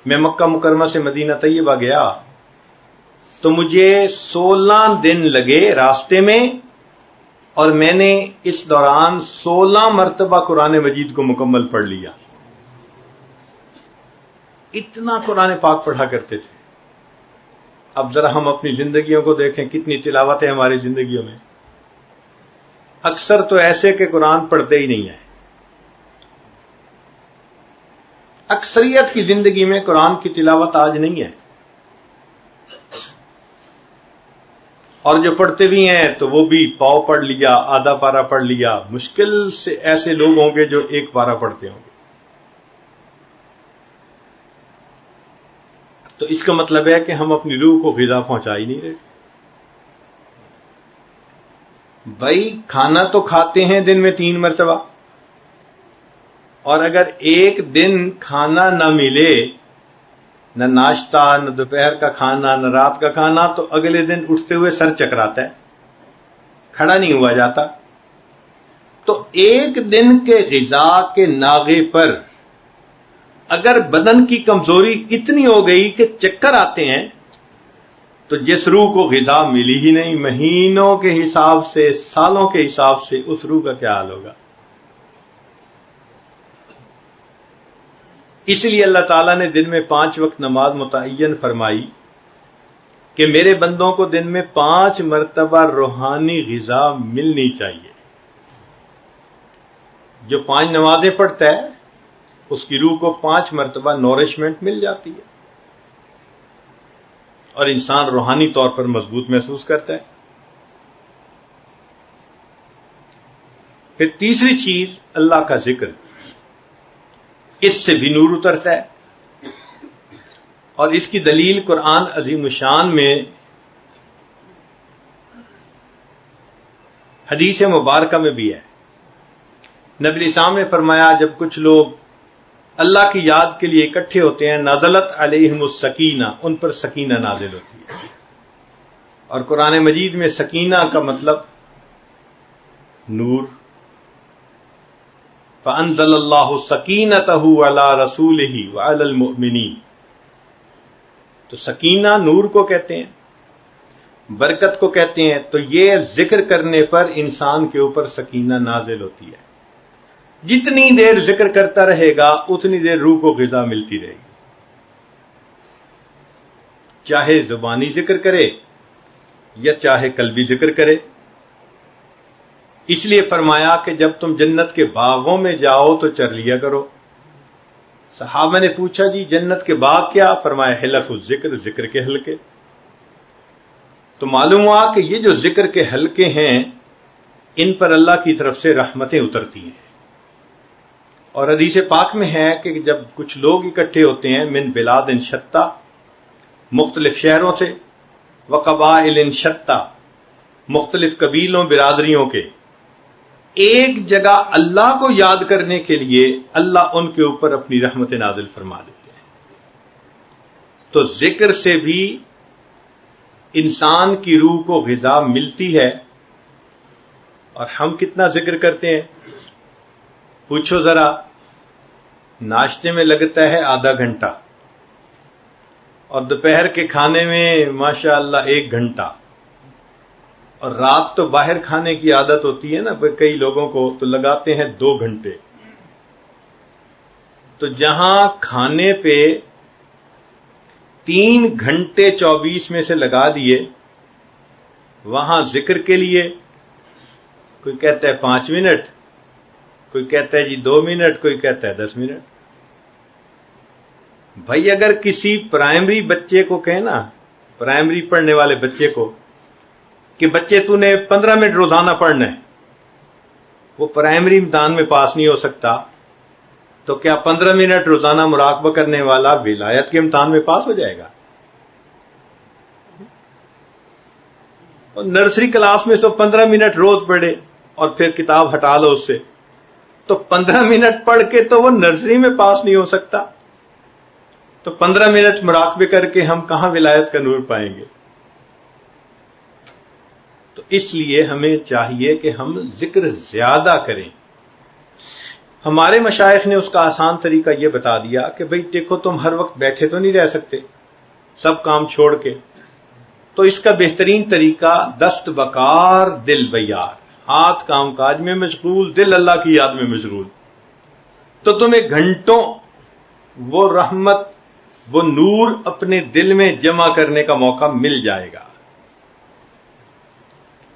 A: میں مکہ مکرمہ سے مدینہ طیبہ گیا تو مجھے 16 دن لگے راستے میں، اور میں نے اس دوران 16 مرتبہ قرآن مجید کو مکمل پڑھ لیا. اتنا قرآن پاک پڑھا کرتے تھے. اب ذرا ہم اپنی زندگیوں کو دیکھیں، کتنی تلاوت ہے ہماری زندگیوں میں. اکثر تو ایسے کہ قرآن پڑھتے ہی نہیں ہیں. اکثریت کی زندگی میں قرآن کی تلاوت آج نہیں ہے، اور جو پڑھتے بھی ہیں تو وہ بھی پاؤ پڑھ لیا، آدھا پارا پڑھ لیا. مشکل سے ایسے لوگ ہوں گے جو ایک پارا پڑھتے ہوں گے. تو اس کا مطلب ہے کہ ہم اپنی روح کو غذا پہنچا ہی نہیں رہے. بھائی کھانا تو کھاتے ہیں دن میں 3 مرتبہ، اور اگر ایک دن کھانا نہ ملے، نہ ناشتہ، نہ دوپہر کا کھانا، نہ رات کا کھانا، تو اگلے دن اٹھتے ہوئے سر چکراتا ہے، کھڑا نہیں ہوا جاتا. تو ایک دن کے غذا کے ناغے پر اگر بدن کی کمزوری اتنی ہو گئی کہ چکر آتے ہیں، تو جس روح کو غذا ملی ہی نہیں، مہینوں کے حساب سے، سالوں کے حساب سے، اس روح کا کیا حال ہوگا؟ اس لیے اللہ تعالیٰ نے دن میں 5 وقت نماز متعین فرمائی کہ میرے بندوں کو دن میں 5 مرتبہ روحانی غذا ملنی چاہیے. جو 5 نمازیں پڑھتا ہے اس کی روح کو 5 مرتبہ نورشمنٹ مل جاتی ہے، اور انسان روحانی طور پر مضبوط محسوس کرتا ہے. پھر تیسری چیز اللہ کا ذکر، اس سے بھی نور اترتا ہے. اور اس کی دلیل قرآن عظیم الشان میں حدیث مبارکہ میں بھی ہے. نبی اسلام نے فرمایا، جب کچھ لوگ اللہ کی یاد کے لیے اکٹھے ہوتے ہیں، نازلت علیہم السکینہ، ان پر سکینہ نازل ہوتی ہے. اور قرآن مجید میں سکینہ کا مطلب نور. فأنزل اللہ سکینتہ علی رسولہ وعلی المؤمنین. تو سکینہ نور کو کہتے ہیں، برکت کو کہتے ہیں. تو یہ ذکر کرنے پر انسان کے اوپر سکینہ نازل ہوتی ہے. جتنی دیر ذکر کرتا رہے گا اتنی دیر روح کو غذا ملتی رہے گی، چاہے زبانی ذکر کرے یا چاہے قلبی ذکر کرے. اس لیے فرمایا کہ جب تم جنت کے باغوں میں جاؤ تو چر لیا کرو. صحابہ نے پوچھا جی جنت کے باغ کیا؟ فرمایا حلق الذکر، ذکر کے حلقے. تو معلوم ہوا کہ یہ جو ذکر کے حلقے ہیں ان پر اللہ کی طرف سے رحمتیں اترتی ہیں. اور حدیث پاک میں ہے کہ جب کچھ لوگ اکٹھے ہوتے ہیں من بلاد شتیٰ، مختلف شہروں سے، وقبائل شتیٰ، مختلف قبیلوں برادریوں کے، ایک جگہ اللہ کو یاد کرنے کے لیے اللہ ان کے اوپر اپنی رحمت نازل فرما دیتے ہیں. تو ذکر سے بھی انسان کی روح کو غذا ملتی ہے. اور ہم کتنا ذکر کرتے ہیں پوچھو ذرا. ناشتے میں لگتا ہے آدھا گھنٹہ، اور دوپہر کے کھانے میں ماشاء اللہ 1 گھنٹہ، اور رات تو باہر کھانے کی عادت ہوتی ہے نا کئی لوگوں کو، تو لگاتے ہیں 2 گھنٹے. تو جہاں کھانے پہ 3 گھنٹے 24 میں سے لگا دیے، وہاں ذکر کے لیے کوئی کہتا ہے 5 منٹ، کوئی کہتا ہے جی 2 منٹ، کوئی کہتا ہے 10 منٹ. بھائی اگر کسی پرائمری بچے کو کہے نا، پرائمری پڑھنے والے بچے کو کہ بچے تو نے 15 منٹ روزانہ پڑھنا ہے، وہ پرائمری امتحان میں پاس نہیں ہو سکتا، تو کیا 15 منٹ روزانہ مراقبہ کرنے والا ولایت کے امتحان میں پاس ہو جائے گا؟ اور نرسری کلاس میں سے 15 منٹ روز پڑھے اور پھر کتاب ہٹا لو اس سے، تو 15 منٹ پڑھ کے تو وہ نرسری میں پاس نہیں ہو سکتا. تو 15 منٹ مراقبے کر کے ہم کہاں ولایت کا نور پائیں گے؟ تو اس لیے ہمیں چاہیے کہ ہم ذکر زیادہ کریں. ہمارے مشائخ نے اس کا آسان طریقہ یہ بتا دیا کہ بھئی دیکھو تم ہر وقت بیٹھے تو نہیں رہ سکتے سب کام چھوڑ کے، تو اس کا بہترین طریقہ دست بکار دل بیار، ہاتھ کام کاج میں مشغول، دل اللہ کی یاد میں مشغول. تو تمہیں گھنٹوں وہ رحمت، وہ نور اپنے دل میں جمع کرنے کا موقع مل جائے گا.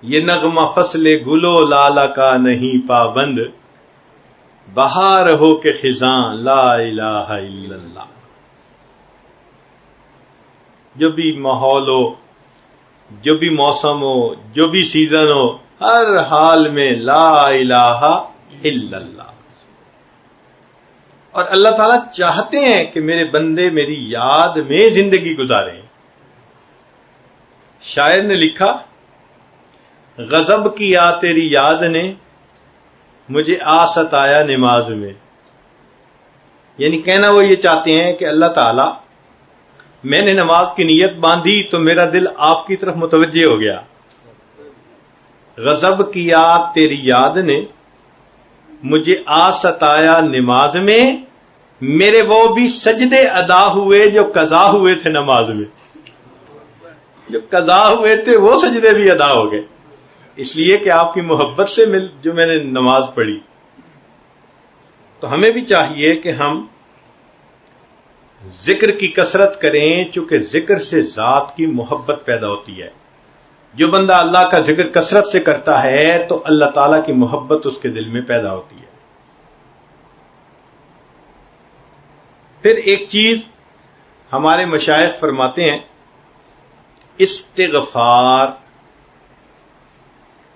A: یہ نغمہ فصل گلو لالا کا نہیں پابند، بہار ہو کے خزاں لا الہ الا اللہ. جو بھی ماحول ہو، جو بھی موسم ہو، جو بھی سیزن ہو، ہر حال میں لا الہ الا اللہ. اور اللہ تعالیٰ چاہتے ہیں کہ میرے بندے میری یاد میں زندگی گزاریں. شاعر نے لکھا، غضب کیا تیری یاد نے مجھے آ ستایا نماز میں. یعنی کہنا وہ یہ چاہتے ہیں کہ اللہ تعالیٰ میں نے نماز کی نیت باندھی تو میرا دل آپ کی طرف متوجہ ہو گیا. غضب کیا تیری یاد نے مجھے آ ستایا نماز میں، میرے وہ بھی سجدے ادا ہوئے جو قضا ہوئے تھے نماز میں. جو قضا ہوئے تھے وہ سجدے بھی ادا ہو گئے، اس لیے کہ آپ کی محبت سے جو میں نے نماز پڑھی. تو ہمیں بھی چاہیے کہ ہم ذکر کی کثرت کریں، چونکہ ذکر سے ذات کی محبت پیدا ہوتی ہے. جو بندہ اللہ کا ذکر کثرت سے کرتا ہے تو اللہ تعالیٰ کی محبت اس کے دل میں پیدا ہوتی ہے. پھر ایک چیز ہمارے مشائخ فرماتے ہیں، استغفار.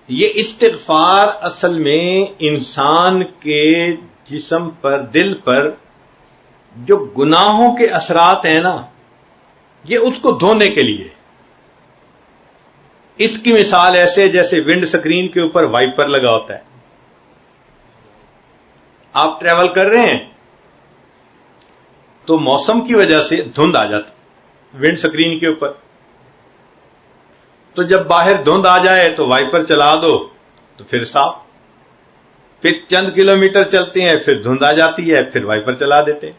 A: یہ استغفار اصل میں انسان کے جسم پر، دل پر جو گناہوں کے اثرات ہیں نا، یہ اس کو دھونے کے لیے. اس کی مثال ایسے جیسے ونڈ سکرین کے اوپر وائپر لگا ہوتا ہے. آپ ٹریول کر رہے ہیں تو موسم کی وجہ سے دھند آ جاتی ونڈ سکرین کے اوپر. تو جب باہر دھند آ جائے تو وائپر چلا دو تو پھر صاف. پھر چند کلومیٹر چلتے ہیں پھر دھند آ جاتی ہے پھر وائپر چلا دیتے ہیں.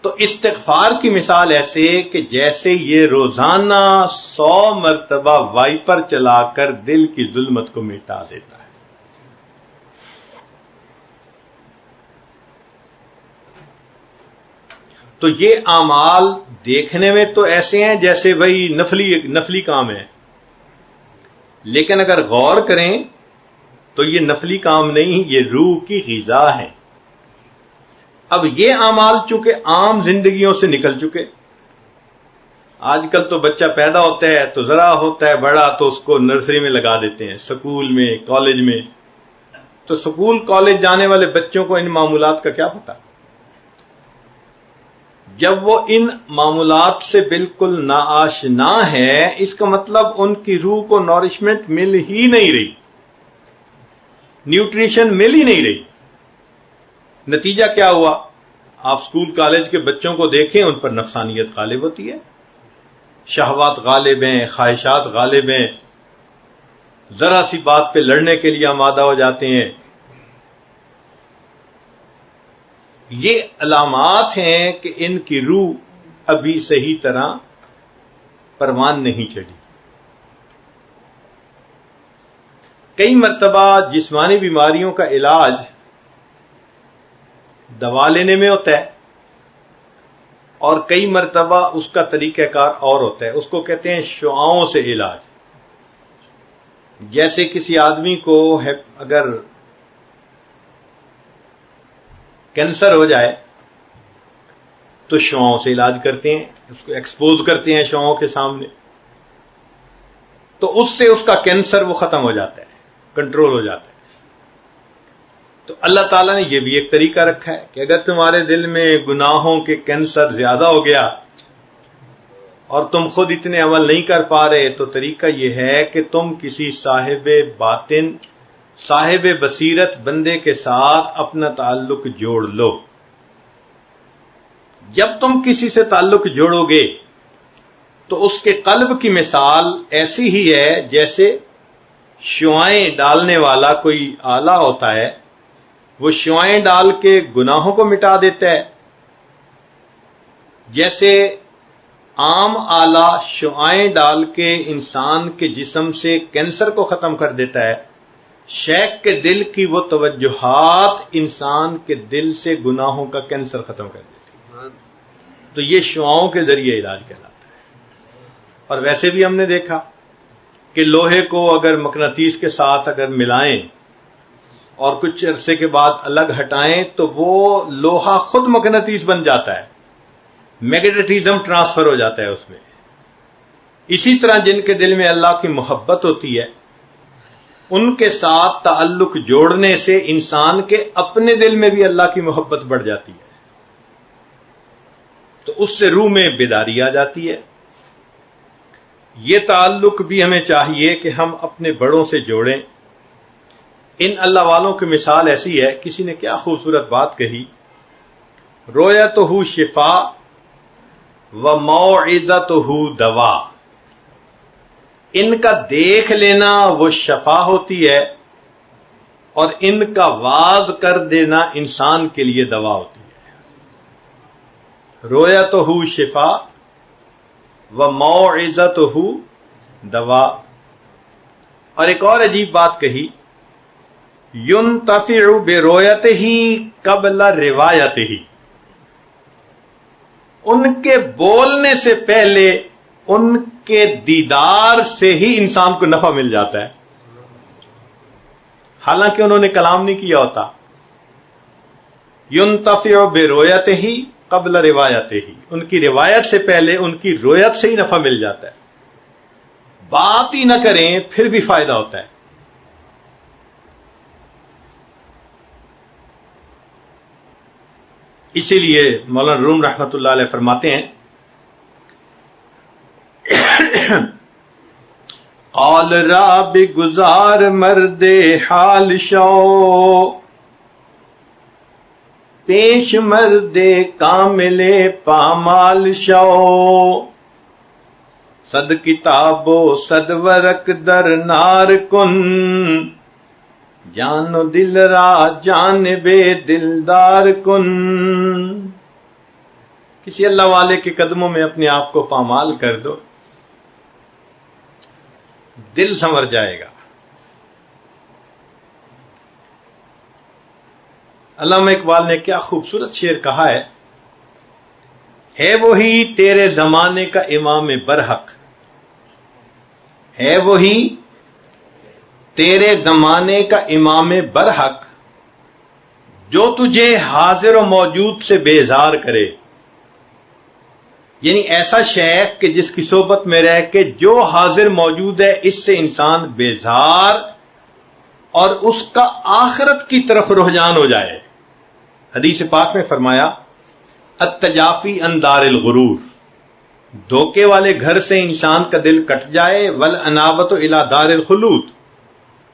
A: تو استغفار کی مثال ایسے کہ جیسے یہ روزانہ 100 مرتبہ وائپر چلا کر دل کی ظلمت کو مٹا دیتا ہے. تو یہ اعمال دیکھنے میں تو ایسے ہیں جیسے وہی نفلی کام ہے، لیکن اگر غور کریں تو یہ نفلی کام نہیں، یہ روح کی غذا ہے. اب یہ اعمال چونکہ عام زندگیوں سے نکل چکے. آج کل تو بچہ پیدا ہوتا ہے تو ذرا ہوتا ہے بڑا تو اس کو نرسری میں لگا دیتے ہیں، سکول میں، کالج میں. تو سکول کالج جانے والے بچوں کو ان معمولات کا کیا پتہ؟ جب وہ ان معمولات سے بالکل ناآشنا ہے، اس کا مطلب ان کی روح کو نورشمنٹ مل ہی نہیں رہی، نیوٹریشن مل ہی نہیں رہی. نتیجہ کیا ہوا؟ آپ سکول کالج کے بچوں کو دیکھیں، ان پر نفسانیت غالب ہوتی ہے، شہوات غالب ہیں، خواہشات غالب ہیں، ذرا سی بات پہ لڑنے کے لیے آمادہ ہو جاتے ہیں. یہ علامات ہیں کہ ان کی روح ابھی صحیح طرح پروان نہیں چڑھی. کئی مرتبہ جسمانی بیماریوں کا علاج دوا لینے میں ہوتا ہے اور کئی مرتبہ اس کا طریقہ کار اور ہوتا ہے. اس کو کہتے ہیں شعاؤں سے علاج. جیسے کسی آدمی کو اگر کینسر ہو جائے تو شعاؤں سے علاج کرتے ہیں، اس کو ایکسپوز کرتے ہیں شعاؤں کے سامنے، تو اس سے اس کا کینسر وہ ختم ہو جاتا ہے، کنٹرول ہو جاتا ہے. تو اللہ تعالیٰ نے یہ بھی ایک طریقہ رکھا ہے کہ اگر تمہارے دل میں گناہوں کے کینسر زیادہ ہو گیا اور تم خود اتنے عمل نہیں کر پا رہے، تو طریقہ یہ ہے کہ تم کسی صاحب باطن، صاحب بصیرت بندے کے ساتھ اپنا تعلق جوڑ لو. جب تم کسی سے تعلق جوڑو گے تو اس کے قلب کی مثال ایسی ہی ہے جیسے شعائیں ڈالنے والا کوئی آلہ ہوتا ہے، وہ شعائیں ڈال کے گناہوں کو مٹا دیتا ہے. جیسے عام آلہ شعائیں ڈال کے انسان کے جسم سے کینسر کو ختم کر دیتا ہے، شیخ کے دل کی وہ توجہات انسان کے دل سے گناہوں کا کینسر ختم کر دیتی ہے. تو یہ شعاؤں کے ذریعے علاج کہلاتا ہے. اور ویسے بھی ہم نے دیکھا کہ لوہے کو اگر مقناطیس کے ساتھ اگر ملائیں اور کچھ عرصے کے بعد الگ ہٹائیں تو وہ لوہا خود مقناطیس بن جاتا ہے، میگنیٹزم ٹرانسفر ہو جاتا ہے اس میں. اسی طرح جن کے دل میں اللہ کی محبت ہوتی ہے، ان کے ساتھ تعلق جوڑنے سے انسان کے اپنے دل میں بھی اللہ کی محبت بڑھ جاتی ہے، تو اس سے روح میں بیداری آ جاتی ہے. یہ تعلق بھی ہمیں چاہیے کہ ہم اپنے بڑوں سے جوڑیں. ان اللہ والوں کی مثال ایسی ہے، کسی نے کیا خوبصورت بات کہی، رؤیتہ شفا و موعظتہ دوا. ان کا دیکھ لینا وہ شفا ہوتی ہے اور ان کا واز کر دینا انسان کے لیے دوا ہوتی ہے. رؤیتہ شفا و موعظتہ دوا. اور ایک اور عجیب بات کہی، ينتفع برؤیتہ قبل روایتہ. ان کے بولنے سے پہلے ان کے دیدار سے ہی انسان کو نفع مل جاتا ہے، حالانکہ انہوں نے کلام نہیں کیا ہوتا. ينتفع برؤیتہ قبل روایتہ، ان کی روایت سے پہلے ان کی رؤیت سے ہی نفع مل جاتا ہے. بات ہی نہ کریں پھر بھی فائدہ ہوتا ہے. اسی لیے مولانا روم رحمۃ اللہ علیہ فرماتے ہیں، قال راب گزار مرد حال شو پیش مرد کامل پامال شو صد کتاب و صد ورق در نار کن جان و دل را جانب دلدار کن. کسی اللہ والے کے قدموں میں اپنے آپ کو پامال کر دو، دل سنور جائے گا. علامہ اقبال نے کیا خوبصورت شعر کہا ہے وہی تیرے زمانے کا امام برحق، ہے وہی تیرے زمانے کا امام برحق جو تجھے حاضر و موجود سے بیزار کرے. یعنی ایسا شیخ کہ جس کی صحبت میں رہ کے جو حاضر موجود ہے اس سے انسان بیزار اور اس کا آخرت کی طرف رجحان ہو جائے. حدیث پاک میں فرمایا التجافی عن دار الغرور، دھوکے والے گھر سے انسان کا دل کٹ جائے، والانابۃ الی دار الخلود،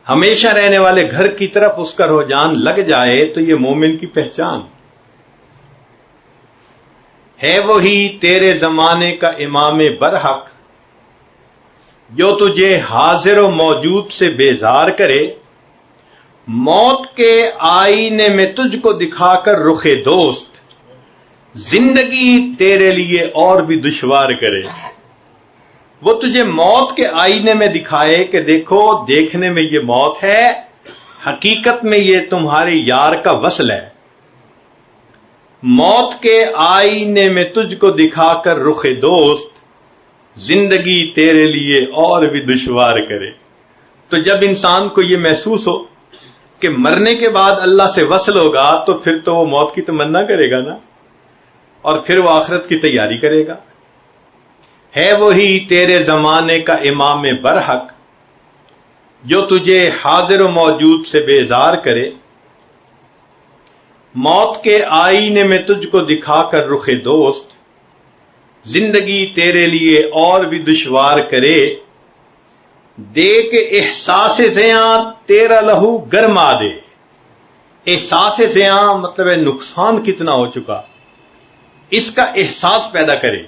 A: ہمیشہ رہنے والے گھر کی طرف اس کا رجحان لگ جائے تو یہ مومن کی پہچان ہے. وہی تیرے زمانے کا امام برحق جو تجھے حاضر و موجود سے بیزار کرے، موت کے آئینے میں تجھ کو دکھا کر رخ دوست زندگی تیرے لیے اور بھی دشوار کرے. وہ تجھے موت کے آئینے میں دکھائے کہ دیکھو، دیکھنے میں یہ موت ہے، حقیقت میں یہ تمہارے یار کا وصل ہے. موت کے آئینے میں تجھ کو دکھا کر رخ دوست زندگی تیرے لیے اور بھی دشوار کرے. تو جب انسان کو یہ محسوس ہو کہ مرنے کے بعد اللہ سے وصل ہوگا تو پھر تو وہ موت کی تمنا کرے گا نا، اور پھر وہ آخرت کی تیاری کرے گا. ہے وہی تیرے زمانے کا امام برحق جو تجھے حاضر و موجود سے بیزار کرے، موت کے آئینے میں تجھ کو دکھا کر رخ دوست زندگی تیرے لیے اور بھی دشوار کرے. دے کے احساس زیاں تیرا لہو گرما دے. احساس زیاں مطلب ہے نقصان کتنا ہو چکا، اس کا احساس پیدا کرے.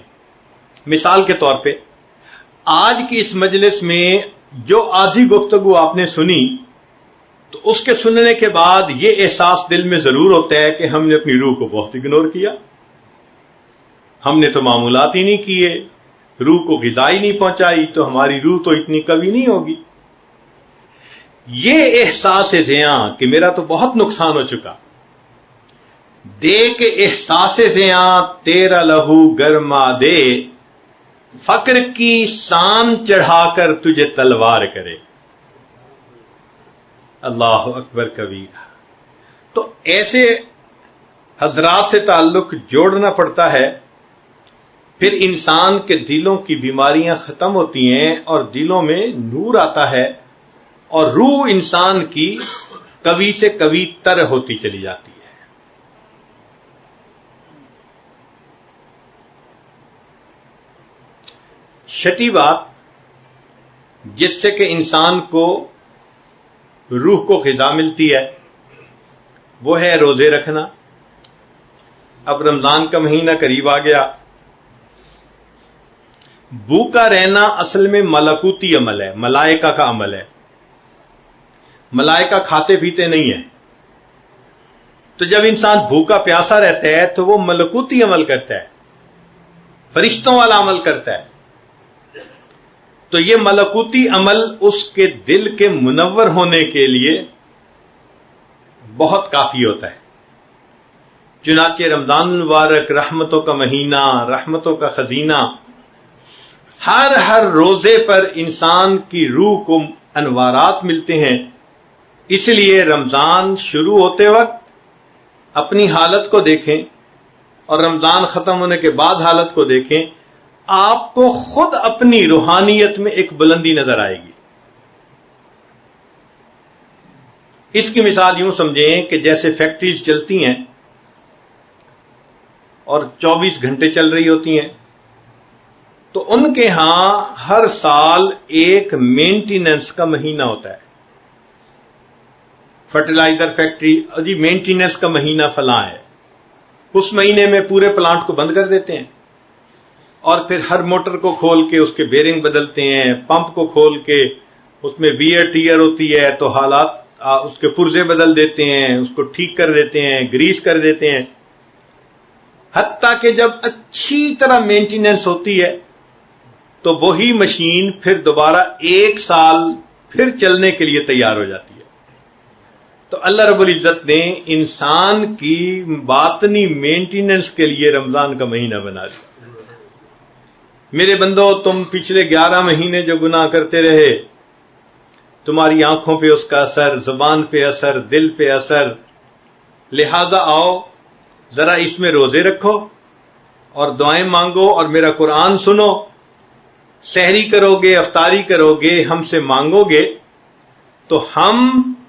A: مثال کے طور پہ آج کی اس مجلس میں جو آدھی گفتگو آپ نے سنی تو اس کے سننے کے بعد یہ احساس دل میں ضرور ہوتا ہے کہ ہم نے اپنی روح کو بہت اگنور کیا، ہم نے تو معمولات ہی نہیں کیے، روح کو غذا ہی نہیں پہنچائی، تو ہماری روح تو اتنی قوی نہیں ہوگی. یہ احساس زیاں کہ میرا تو بہت نقصان ہو چکا. دے کے احساس زیاں تیرا لہو گرما دے، فقر کی سان چڑھا کر تجھے تلوار کرے. اللہ اکبر کبیرہ. تو ایسے حضرات سے تعلق جوڑنا پڑتا ہے، پھر انسان کے دلوں کی بیماریاں ختم ہوتی ہیں اور دلوں میں نور آتا ہے اور روح انسان کی قوی سے قوی تر ہوتی چلی جاتی ہے. چھٹی بات جس سے کہ انسان کو روح کو غذا ملتی ہے وہ ہے روزے رکھنا. اب رمضان کا مہینہ قریب آ گیا. بھوکا رہنا اصل میں ملکوتی عمل ہے، ملائکہ کا عمل ہے. ملائکہ کھاتے پیتے نہیں ہیں، تو جب انسان بھوکا پیاسا رہتا ہے تو وہ ملکوتی عمل کرتا ہے، فرشتوں والا عمل کرتا ہے. تو یہ ملکوتی عمل اس کے دل کے منور ہونے کے لیے بہت کافی ہوتا ہے. چنانچہ رمضان المبارک رحمتوں کا مہینہ، رحمتوں کا خزینہ، ہر روزے پر انسان کی روح کو انوارات ملتے ہیں. اس لیے رمضان شروع ہوتے وقت اپنی حالت کو دیکھیں اور رمضان ختم ہونے کے بعد حالت کو دیکھیں، آپ کو خود اپنی روحانیت میں ایک بلندی نظر آئے گی. اس کی مثال یوں سمجھیں کہ جیسے فیکٹریز چلتی ہیں اور 24 گھنٹے چل رہی ہوتی ہیں، تو ان کے ہاں ہر سال ایک مینٹیننس کا مہینہ ہوتا ہے. فرٹیلائزر فیکٹری، جی مینٹیننس کا مہینہ فلاں ہے، اس مہینے میں پورے پلانٹ کو بند کر دیتے ہیں، اور پھر ہر موٹر کو کھول کے اس کے بیرنگ بدلتے ہیں، پمپ کو کھول کے اس میں ویئر ٹیئر ہوتی ہے تو حالات اس کے پرزے بدل دیتے ہیں، اس کو ٹھیک کر دیتے ہیں، گریس کر دیتے ہیں، حتیٰ کہ جب اچھی طرح مینٹیننس ہوتی ہے تو وہی مشین پھر دوبارہ 1 سال پھر چلنے کے لیے تیار ہو جاتی ہے۔ تو اللہ رب العزت نے انسان کی باطنی مینٹیننس کے لیے رمضان کا مہینہ بنا دیا۔ میرے بندو، تم پچھلے 11 مہینے جو گناہ کرتے رہے، تمہاری آنکھوں پہ اس کا اثر، زبان پہ اثر، دل پہ اثر، لہذا آؤ ذرا اس میں روزے رکھو اور دعائیں مانگو اور میرا قرآن سنو، سحری کرو گے، افطاری کرو گے، ہم سے مانگو گے تو ہم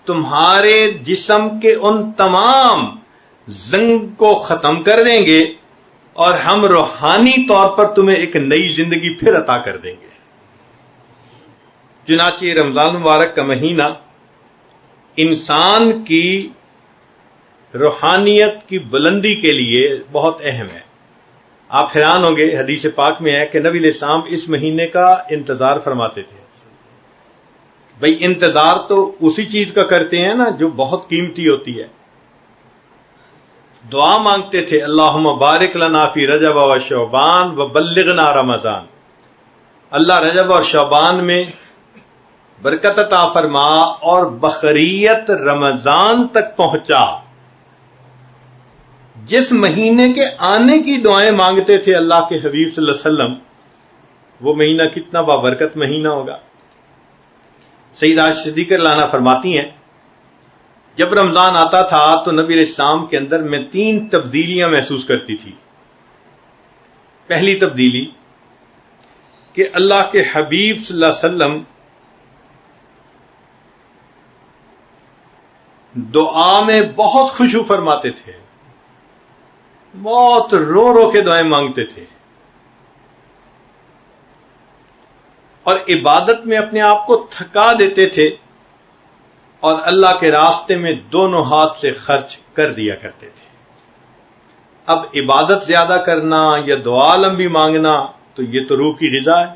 A: تمہارے جسم کے ان تمام زنگ کو ختم کر دیں گے اور ہم روحانی طور پر تمہیں ایک نئی زندگی پھر عطا کر دیں گے۔ چنانچہ رمضان مبارک کا مہینہ انسان کی روحانیت کی بلندی کے لیے بہت اہم ہے۔ آپ حیران ہوں گے، حدیث پاک میں ہے کہ نبی علیہ السلام اس مہینے کا انتظار فرماتے تھے۔ بھئی انتظار تو اسی چیز کا کرتے ہیں نا جو بہت قیمتی ہوتی ہے۔ دعا مانگتے تھے، اللہم بارک لنا فی رجب و شعبان و بلغنا رمضان، اللہ رجب اور شعبان میں برکت عطا فرما اور بخیریت رمضان تک پہنچا۔ جس مہینے کے آنے کی دعائیں مانگتے تھے اللہ کے حبیب صلی اللہ علیہ وسلم، وہ مہینہ کتنا بابرکت مہینہ ہوگا۔ سیدہ صدیقہ رضی اللہ عنہا فرماتی ہیں، جب رمضان آتا تھا تو نبی علیہ السلام کے اندر میں 3 تبدیلیاں محسوس کرتی تھی۔ پہلی تبدیلی کہ اللہ کے حبیب صلی اللہ علیہ وسلم دعا میں بہت خشوع فرماتے تھے، بہت رو رو کے دعائیں مانگتے تھے، اور عبادت میں اپنے آپ کو تھکا دیتے تھے اور اللہ کے راستے میں دونوں ہاتھ سے خرچ کر دیا کرتے تھے۔ اب عبادت زیادہ کرنا یا دعا لمبی مانگنا تو یہ تو روح کی غذا ہے۔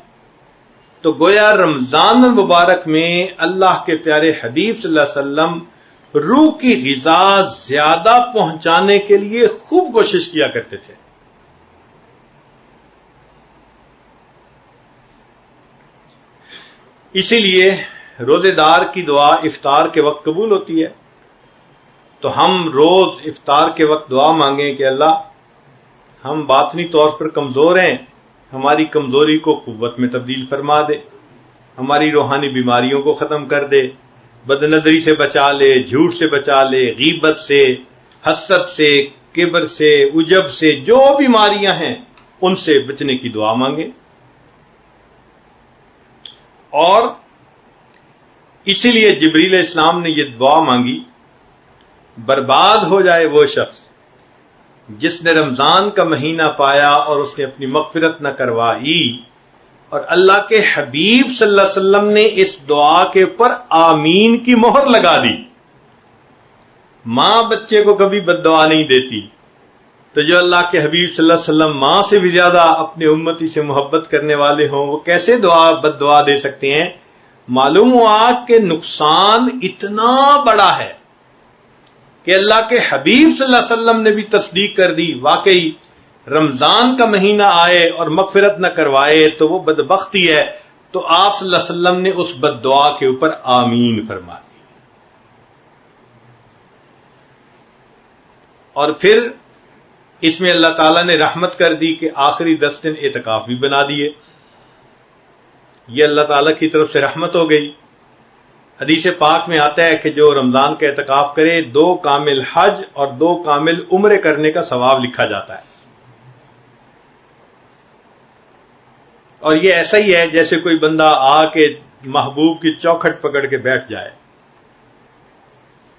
A: تو گویا رمضان المبارک میں اللہ کے پیارے حبیب صلی اللہ علیہ وسلم روح کی غذا زیادہ پہنچانے کے لیے خوب کوشش کیا کرتے تھے۔ اسی لیے روزے دار کی دعا افطار کے وقت قبول ہوتی ہے۔ تو ہم روز افطار کے وقت دعا مانگیں کہ اللہ ہم باطنی طور پر کمزور ہیں، ہماری کمزوری کو قوت میں تبدیل فرما دے، ہماری روحانی بیماریوں کو ختم کر دے، بد نظری سے بچا لے، جھوٹ سے بچا لے، غیبت سے، حسد سے، کبر سے، عجب سے، جو بیماریاں ہیں ان سے بچنے کی دعا مانگے۔ اور اسی لیے جبریل علیہ السلام نے یہ دعا مانگی، برباد ہو جائے وہ شخص جس نے رمضان کا مہینہ پایا اور اس نے اپنی مغفرت نہ کروائی۔ اور اللہ کے حبیب صلی اللہ علیہ وسلم نے اس دعا کے اوپر آمین کی مہر لگا دی۔ ماں بچے کو کبھی بد دعا نہیں دیتی، تو جو اللہ کے حبیب صلی اللہ علیہ وسلم ماں سے بھی زیادہ اپنے امتی سے محبت کرنے والے ہوں، وہ کیسے بد دعا دے سکتے ہیں؟ معلوم ہوا کہ نقصان اتنا بڑا ہے کہ اللہ کے حبیب صلی اللہ علیہ وسلم نے بھی تصدیق کر دی، واقعی رمضان کا مہینہ آئے اور مغفرت نہ کروائے تو وہ بدبختی ہے۔ تو آپ صلی اللہ علیہ وسلم نے اس بد دعا کے اوپر آمین فرما دی۔ اور پھر اس میں اللہ تعالیٰ نے رحمت کر دی کہ آخری 10 دن اعتکاف بھی بنا دیے۔ یہ اللہ تعالیٰ کی طرف سے رحمت ہو گئی۔ حدیث پاک میں آتا ہے کہ جو رمضان کا اعتکاف کرے 2 کامل حج اور 2 کامل عمرے کرنے کا ثواب لکھا جاتا ہے۔ اور یہ ایسا ہی ہے جیسے کوئی بندہ آ کے محبوب کی چوکھٹ پکڑ کے بیٹھ جائے،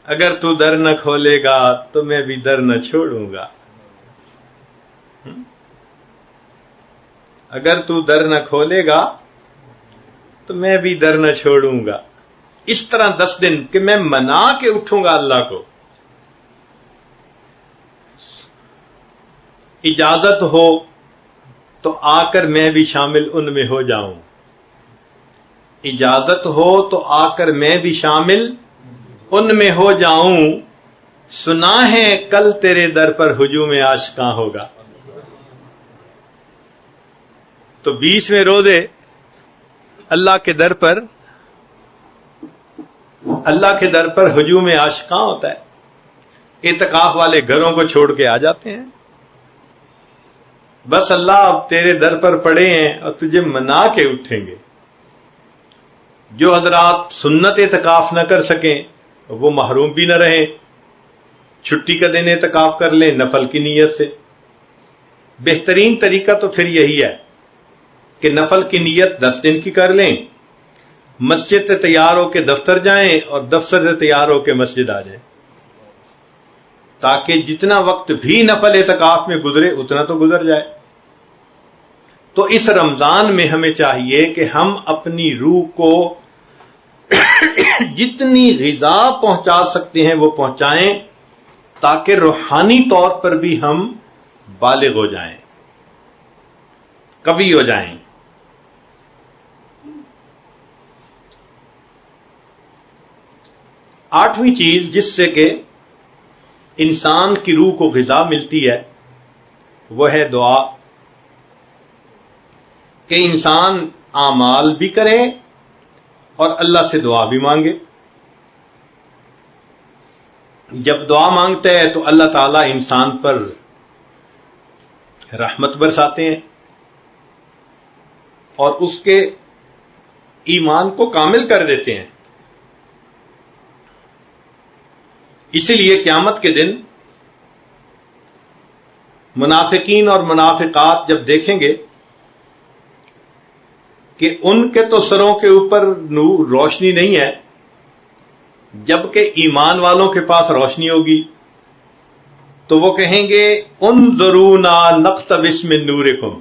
A: اگر تو در نہ کھولے گا تو میں بھی در نہ چھوڑوں گا، اگر تو در نہ کھولے گا تو میں بھی در نہ چھوڑوں گا۔ اس طرح 10 دن کہ میں منا کے اٹھوں گا اللہ کو۔ اجازت ہو تو آ کر میں بھی شامل ان میں ہو جاؤں، اجازت ہو تو آ کر میں بھی شامل ان میں ہو جاؤں، سنا ہے کل تیرے در پر ہجوم عاشقاں ہوگا۔ تو 20ویں روزے اللہ کے در پر ہجوم عاشقاں ہوتا ہے۔ اعتکاف والے گھروں کو چھوڑ کے آ جاتے ہیں، بس اللہ اب تیرے در پر پڑے ہیں اور تجھے منا کے اٹھیں گے۔ جو حضرات سنت اعتکاف نہ کر سکیں وہ محروم بھی نہ رہیں، چھٹی کا دن اعتکاف کر لیں نفل کی نیت سے۔ بہترین طریقہ تو پھر یہی ہے کہ نفل کی نیت 10 دن کی کر لیں، مسجد سے تیار ہو کے دفتر جائیں اور دفتر سے تیار ہو کے مسجد آ جائیں، تاکہ جتنا وقت بھی نفل اعتکاف میں گزرے اتنا تو گزر جائے۔ تو اس رمضان میں ہمیں چاہیے کہ ہم اپنی روح کو جتنی غذا پہنچا سکتے ہیں وہ پہنچائیں، تاکہ روحانی طور پر بھی ہم بالغ ہو جائیں، قوی ہو جائیں۔ 8ویں چیز جس سے کہ انسان کی روح کو غذا ملتی ہے وہ ہے دعا، کہ انسان اعمال بھی کرے اور اللہ سے دعا بھی مانگے۔ جب دعا مانگتا ہے تو اللہ تعالیٰ انسان پر رحمت برساتے ہیں اور اس کے ایمان کو کامل کر دیتے ہیں۔ اسی لیے قیامت کے دن منافقین اور منافقات جب دیکھیں گے کہ ان کے تو سروں کے اوپر نور روشنی نہیں ہے، جبکہ ایمان والوں کے پاس روشنی ہوگی، تو وہ کہیں گے انظرونا نقتبس من نورکم،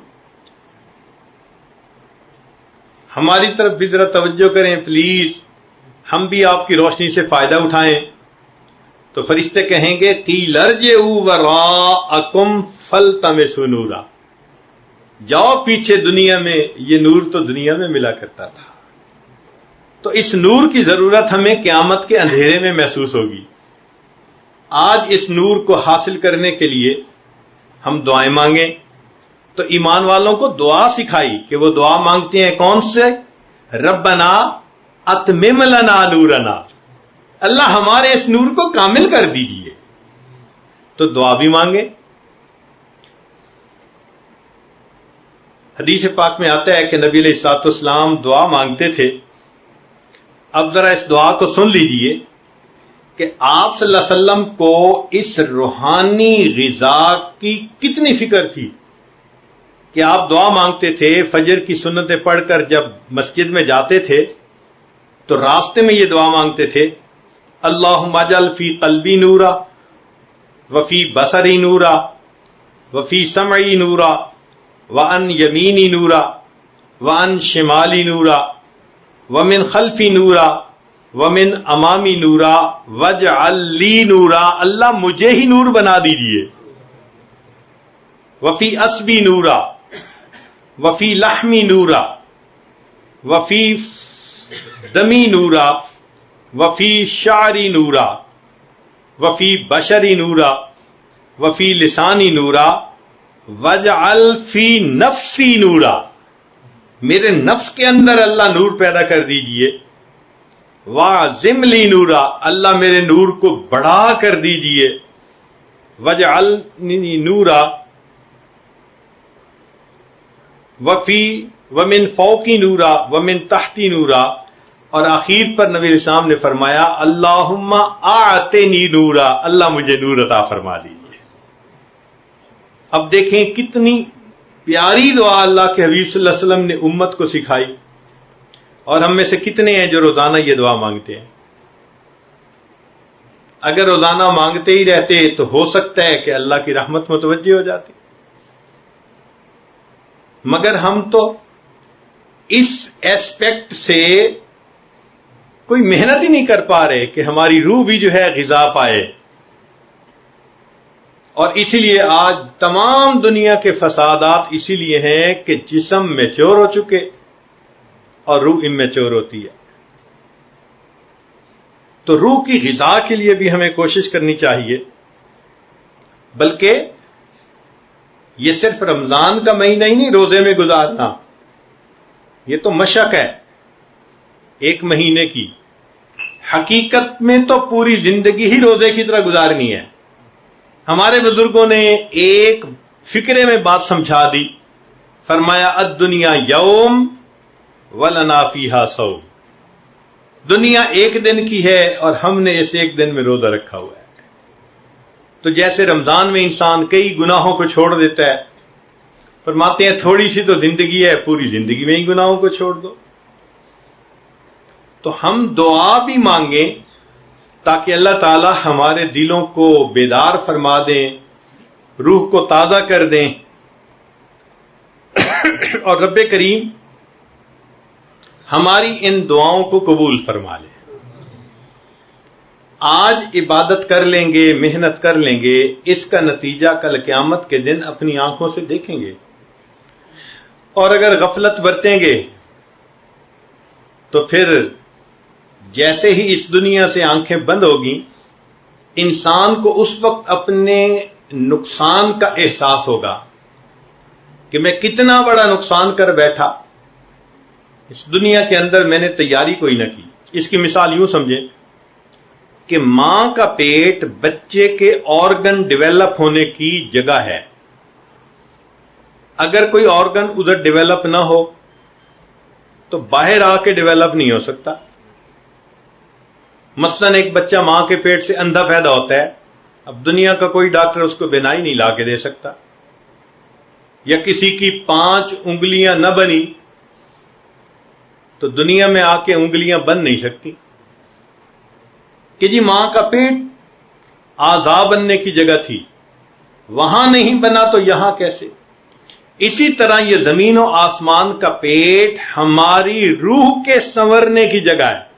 A: ہماری طرف بھی ذرا توجہ کریں پلیز، ہم بھی آپ کی روشنی سے فائدہ اٹھائیں۔ تو فرشتے کہیں گے قیل ارجعوا وراءکم فالتمسوا نورا، جاؤ پیچھے دنیا میں، یہ نور تو دنیا میں ملا کرتا تھا۔ تو اس نور کی ضرورت ہمیں قیامت کے اندھیرے میں محسوس ہوگی۔ آج اس نور کو حاصل کرنے کے لیے ہم دعائیں مانگیں۔ تو ایمان والوں کو دعا سکھائی کہ وہ دعا مانگتے ہیں کون سے؟ ربنا اتمم لنا نورنا، اللہ ہمارے اس نور کو کامل کر دیجئے۔ تو دعا بھی مانگیں۔ حدیث پاک میں آتا ہے کہ نبی علیہ الصلوۃ والسلام دعا مانگتے تھے۔ اب ذرا اس دعا کو سن لیجئے کہ آپ صلی اللہ علیہ وسلم کو اس روحانی غذا کی کتنی فکر تھی کہ آپ دعا مانگتے تھے۔ فجر کی سنتیں پڑھ کر جب مسجد میں جاتے تھے تو راستے میں یہ دعا مانگتے تھے، اللہم اجعل فی قلبی نورا وفی بصری نورا وفی سمعی نورا وعن یمینی نورا وعن شمالی نورا ومن خلفی نورا ومن امامی نورا واجعل لی نورا، اللہ مجھے ہی نور بنا دیجئے، وفی اسبی نورا وفی لحمی نورا وفی دمی نورا وفی شعری نورا وفی بشری نورا وفی لسانی نورا واجعل فی نفسی نورا، میرے نفس کے اندر اللہ نور پیدا کر دیجئے، واعظم لی نورا، اللہ میرے نور کو بڑا کر دیجئے، واجعلنی نورا ومن فوقی نورا ومن تحتی نورا، اور آخر پر نبی اسلام نے فرمایا اللہم اعطنی نورا، اللہ مجھے نور عطا فرما دیجئے۔ اب دیکھیں کتنی پیاری دعا اللہ کے حبیب صلی اللہ علیہ وسلم نے امت کو سکھائی، اور ہم میں سے کتنے ہیں جو روزانہ یہ دعا مانگتے ہیں؟ اگر روزانہ مانگتے ہی رہتے تو ہو سکتا ہے کہ اللہ کی رحمت متوجہ ہو جاتی، مگر ہم تو اس ایسپیکٹ سے کوئی محنت ہی نہیں کر پا رہے کہ ہماری روح بھی جو ہے غذا پائے، اور اسی لیے آج تمام دنیا کے فسادات اسی لیے ہیں کہ جسم میچور ہو چکے اور روح اممیچور ہوتی ہے. تو روح کی غذا کے لیے بھی ہمیں کوشش کرنی چاہیے. بلکہ یہ صرف رمضان کا مہینہ ہی نہیں روزے میں گزارنا، یہ تو مشق ہے ایک مہینے کی. حقیقت میں تو پوری زندگی ہی روزے کی طرح گزارنی ہے. ہمارے بزرگوں نے ایک فکرے میں بات سمجھا دی، فرمایا الدنیا یوم ولنا فیہا صوم. دنیا ایک دن کی ہے اور ہم نے اس ایک دن میں روزہ رکھا ہوا ہے. تو جیسے رمضان میں انسان کئی گناہوں کو چھوڑ دیتا ہے، فرماتے ہیں تھوڑی سی تو زندگی ہے، پوری زندگی میں ہی گناہوں کو چھوڑ دو. تو ہم دعا بھی مانگیں تاکہ اللہ تعالی ہمارے دلوں کو بیدار فرما دیں، روح کو تازہ کر دیں، اور رب کریم ہماری ان دعاؤں کو قبول فرما لے. آج عبادت کر لیں گے، محنت کر لیں گے، اس کا نتیجہ کل قیامت کے دن اپنی آنکھوں سے دیکھیں گے. اور اگر غفلت برتیں گے تو پھر جیسے ہی اس دنیا سے آنکھیں بند ہوگی، انسان کو اس وقت اپنے نقصان کا احساس ہوگا کہ میں کتنا بڑا نقصان کر بیٹھا، اس دنیا کے اندر میں نے تیاری کوئی نہ کی. اس کی مثال یوں سمجھیں کہ ماں کا پیٹ بچے کے آرگن ڈیولپ ہونے کی جگہ ہے. اگر کوئی آرگن ادھر ڈیولپ نہ ہو تو باہر آ کے ڈیولپ نہیں ہو سکتا. مثلا ایک بچہ ماں کے پیٹ سے اندھا پیدا ہوتا ہے، اب دنیا کا کوئی ڈاکٹر اس کو بینائی نہیں لا کے دے سکتا. یا کسی کی 5 انگلیاں نہ بنی تو دنیا میں آ کے انگلیاں بن نہیں سکتی کہ جی ماں کا پیٹ اعضاء بننے کی جگہ تھی، وہاں نہیں بنا تو یہاں کیسے. اسی طرح یہ زمین و آسمان کا پیٹ ہماری روح کے سنورنے کی جگہ ہے،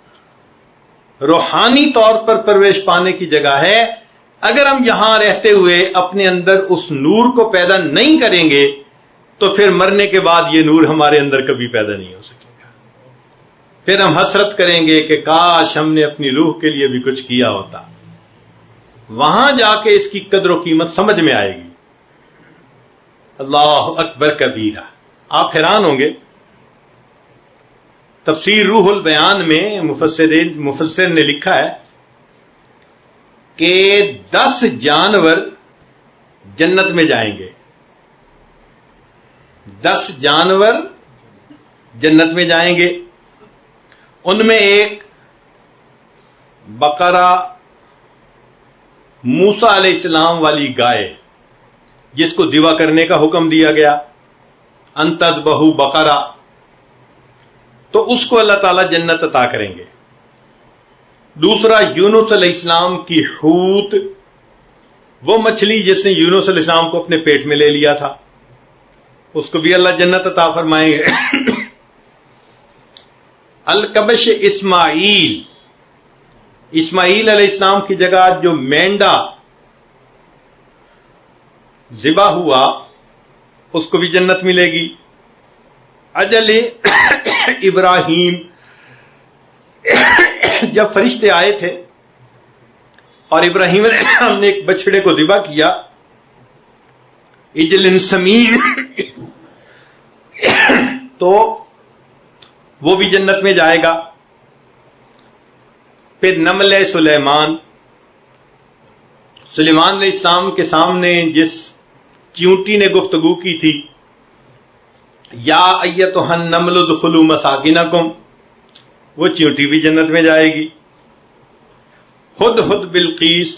A: روحانی طور پر پرورش پانے کی جگہ ہے. اگر ہم یہاں رہتے ہوئے اپنے اندر اس نور کو پیدا نہیں کریں گے تو پھر مرنے کے بعد یہ نور ہمارے اندر کبھی پیدا نہیں ہو سکے گا. پھر ہم حسرت کریں گے کہ کاش ہم نے اپنی روح کے لیے بھی کچھ کیا ہوتا. وہاں جا کے اس کی قدر و قیمت سمجھ میں آئے گی. اللہ اکبر کبیرہ. آپ حیران ہوں گے، تفسیر روح البیان میں مفسر نے لکھا ہے کہ 10 جانور جنت میں جائیں گے. 10 جانور جنت میں جائیں گے. ان میں ایک بقرہ موسیٰ علیہ السلام والی گائے جس کو ذبح کرنے کا حکم دیا گیا، ان تذبحوا بقرہ، تو اس کو اللہ تعالیٰ جنت عطا کریں گے. دوسرا یونس علیہ السلام کی حوت، وہ مچھلی جس نے یونس علیہ السلام کو اپنے پیٹ میں لے لیا تھا، اس کو بھی اللہ جنت عطا فرمائیں گے. الکبش اسماعیل علیہ السلام کی جگہ جو مینڈا ذبح ہوا اس کو بھی جنت ملے گی. اجل ابراہیم، جب فرشتے آئے تھے اور ابراہیم علیہ السلام نے ایک بچڑے کو ذبح کیا، اجل سمین، تو وہ بھی جنت میں جائے گا. پھر نمل سلیمان علیہ السلام کے سامنے جس چیونٹی نے گفتگو کی تھی، یا ایتھا النمل ادخلوا مساکنکم، وہ چیونٹی بھی جنت میں جائے گی. ہدہد بلقیس،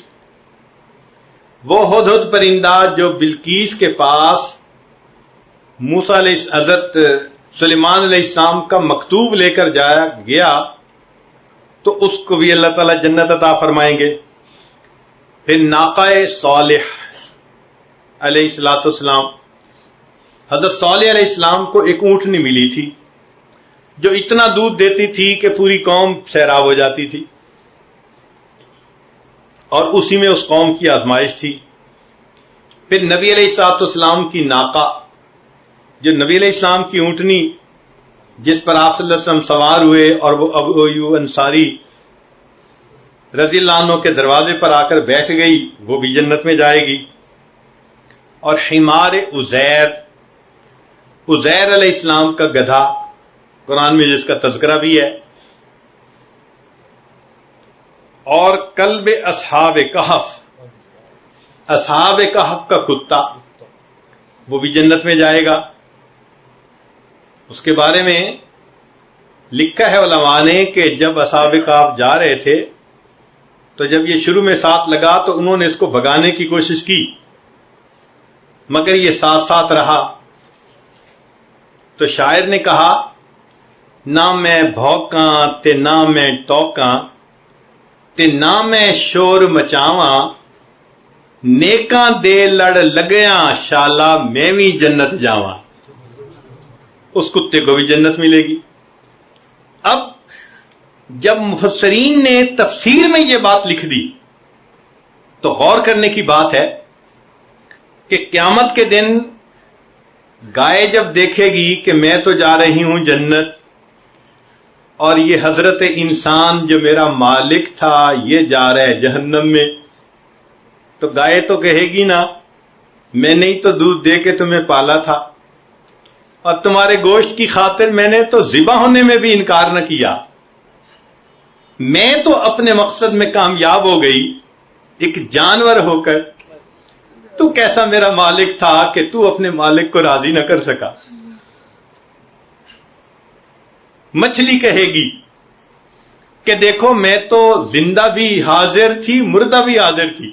A: وہ ہدہد پرندہ جو بلقیس کے پاس موسیٰ حضرت سلیمان علیہ السلام کا مکتوب لے کر جایا گیا، تو اس کو بھی اللہ تعالیٰ جنت عطا فرمائیں گے. پھر ناقہ صالح علیہ السلام، حضرت صالح علیہ السلام کو ایک اونٹنی ملی تھی جو اتنا دودھ دیتی تھی کہ پوری قوم سیراب ہو جاتی تھی، اور اسی میں اس قوم کی آزمائش تھی. پھر نبی علیہ الصلوۃ والسلام کی ناقہ، جو نبی علیہ السلام کی اونٹنی جس پر آپ صلی اللہ علیہ وسلم سوار ہوئے اور وہ ابو ایوب انصاری رضی اللہ عنہ کے دروازے پر آ کر بیٹھ گئی، وہ بھی جنت میں جائے گی۔ اور حمار عزیر علیہ السلام کا گدھا، قرآن میں جس کا تذکرہ بھی ہے، اور کلب اصحاب کہف کا کتا، وہ بھی جنت میں جائے گا۔ اس کے بارے میں لکھا ہے علماء نے کہ جب اصحاب کہف جا رہے تھے تو جب یہ شروع میں ساتھ لگا تو انہوں نے اس کو بھگانے کی کوشش کی، مگر یہ ساتھ ساتھ رہا۔ تو شاعر نے کہا، نہ میں بھوکاں تے نہ میں ٹوکاں تے نہ میں شور مچاواں، نیکاں دے لڑ لگیاں شالا میں بھی جنت جاواں۔ اس کتے کو بھی جنت ملے گی۔ اب جب مفسرین نے تفسیر میں یہ بات لکھ دی تو غور کرنے کی بات ہے کہ قیامت کے دن گائے جب دیکھے گی کہ میں تو جا رہی ہوں جنت، اور یہ حضرت انسان جو میرا مالک تھا یہ جا رہا ہے جہنم میں، تو گائے تو کہے گی نا، میں نے ہی تو دودھ دے کے تمہیں پالا تھا، اور تمہارے گوشت کی خاطر میں نے تو ذبح ہونے میں بھی انکار نہ کیا، میں تو اپنے مقصد میں کامیاب ہو گئی ایک جانور ہو کر، تو کیسا میرا مالک تھا کہ تو اپنے مالک کو راضی نہ کر سکا۔ مچھلی کہے گی کہ دیکھو میں تو زندہ بھی حاضر تھی، مردہ بھی حاضر تھی،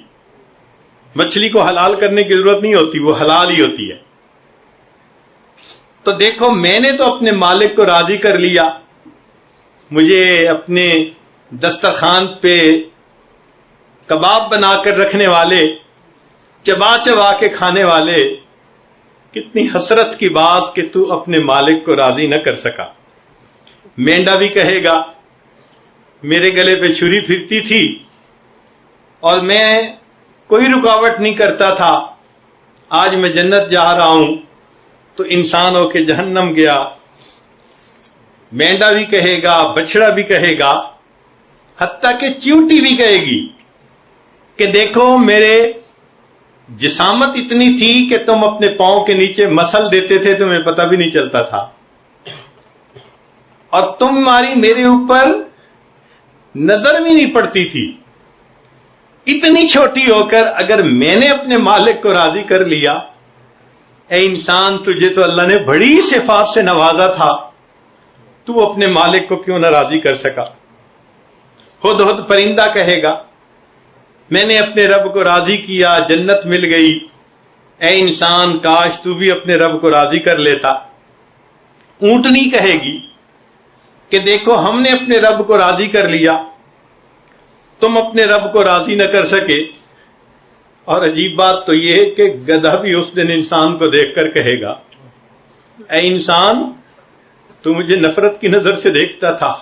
A: مچھلی کو حلال کرنے کی ضرورت نہیں ہوتی، وہ حلال ہی ہوتی ہے، تو دیکھو میں نے تو اپنے مالک کو راضی کر لیا، مجھے اپنے دسترخوان پہ کباب بنا کر رکھنے والے، چبا چبا کے کھانے والے، کتنی حسرت کی بات کہ تو اپنے مالک کو راضی نہ کر سکا۔ مینڈا بھی کہے گا میرے گلے پہ چھری پھرتی تھی اور میں کوئی رکاوٹ نہیں کرتا تھا، آج میں جنت جا رہا ہوں تو انسان ہو کے جہنم گیا۔ مینڈا بھی کہے گا، بچڑا بھی کہے گا، حتیٰ کہ چیونٹی بھی کہے گی کہ دیکھو میرے جسامت اتنی تھی کہ تم اپنے پاؤں کے نیچے مسل دیتے تھے تمہیں پتہ بھی نہیں چلتا تھا، اور تمہاری میرے اوپر نظر بھی نہیں پڑتی تھی، اتنی چھوٹی ہو کر اگر میں نے اپنے مالک کو راضی کر لیا، اے انسان تجھے تو اللہ نے بڑی صفات سے نوازا تھا، تو اپنے مالک کو کیوں نہ راضی کر سکا۔ ہدہد پرندہ کہے گا میں نے اپنے رب کو راضی کیا، جنت مل گئی، اے انسان کاش تو بھی اپنے رب کو راضی کر لیتا۔ اونٹنی کہے گی کہ دیکھو ہم نے اپنے رب کو راضی کر لیا، تم اپنے رب کو راضی نہ کر سکے۔ اور عجیب بات تو یہ ہے کہ گدھا بھی اس دن انسان کو دیکھ کر کہے گا اے انسان تو مجھے نفرت کی نظر سے دیکھتا تھا،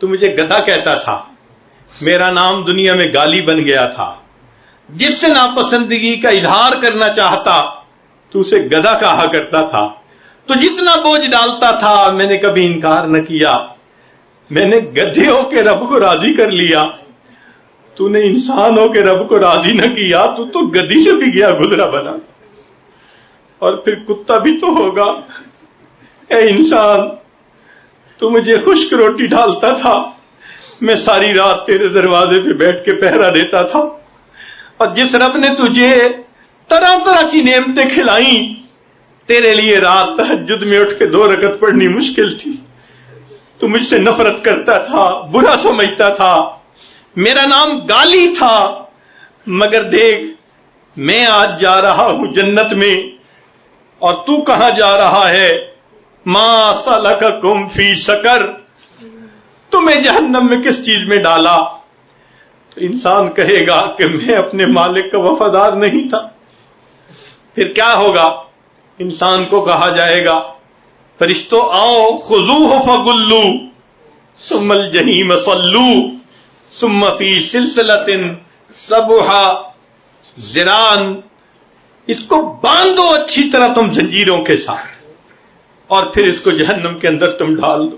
A: تو مجھے گدھا کہتا تھا، میرا نام دنیا میں گالی بن گیا تھا، جس سے ناپسندگی کا اظہار کرنا چاہتا تو اسے گدھا کہا کرتا تھا، تو جتنا بوجھ ڈالتا تھا میں نے کبھی انکار نہ کیا، میں نے گدھے ہو کے رب کو راضی کر لیا، تو نے انسان ہو کے رب کو راضی نہ کیا، تو گدھی سے بھی گیا گزرا بنا، اور پھر کتا بھی تو ہوگا۔ اے انسان تو مجھے خشک روٹی ڈالتا تھا، میں ساری رات تیرے دروازے پہ بیٹھ کے پہرا دیتا تھا، اور جس رب نے تجھے طرح طرح کی نعمتیں کھلائیں، تیرے لیے رات تہجد میں اٹھ کے 2 رکعت پڑھنی مشکل تھی، تو مجھ سے نفرت کرتا تھا، برا سمجھتا تھا، میرا نام گالی تھا، مگر دیکھ میں آج جا رہا ہوں جنت میں، اور تو کہاں جا رہا ہے؟ ما سلککم فی سقر، تمہیں جہنم میں کس چیز میں ڈالا؟ تو انسان کہے گا کہ میں اپنے مالک کا وفادار نہیں تھا۔ پھر کیا ہوگا؟ انسان کو کہا جائے گا فرشتوں آؤ خذوہ فغلوا ثم الجحیم صلوا ثم فی سلسلۃ ذرعها ذراعا اس کو باندھو اچھی طرح تم زنجیروں کے ساتھ، اور پھر اس کو جہنم کے اندر تم ڈال دو۔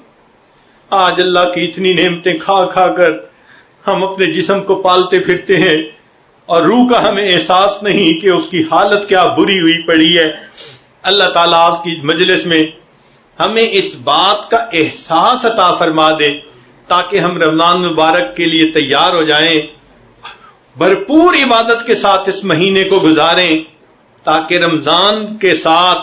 A: آج اللہ کی اتنی نعمتیں کھا کھا کر ہم اپنے جسم کو پالتے پھرتے ہیں اور روح کا ہمیں احساس نہیں کہ اس کی حالت کیا بری ہوئی پڑی ہے۔ اللہ تعالیٰ آج کی مجلس میں ہمیں اس بات کا احساس عطا فرما دے تاکہ ہم رمضان مبارک کے لیے تیار ہو جائیں، بھرپور عبادت کے ساتھ اس مہینے کو گزاریں، تاکہ رمضان کے ساتھ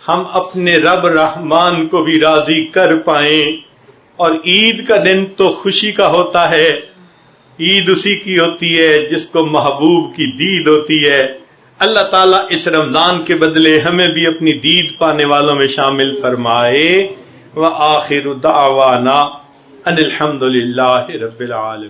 A: ہم اپنے رب رحمان کو بھی راضی کر پائیں۔ اور عید کا دن تو خوشی کا ہوتا ہے، عید اسی کی ہوتی ہے جس کو محبوب کی دید ہوتی ہے۔ اللہ تعالیٰ اس رمضان کے بدلے ہمیں بھی اپنی دید پانے والوں میں شامل فرمائے۔ وآخر دعوانا ان الحمد للہ رب العالمین۔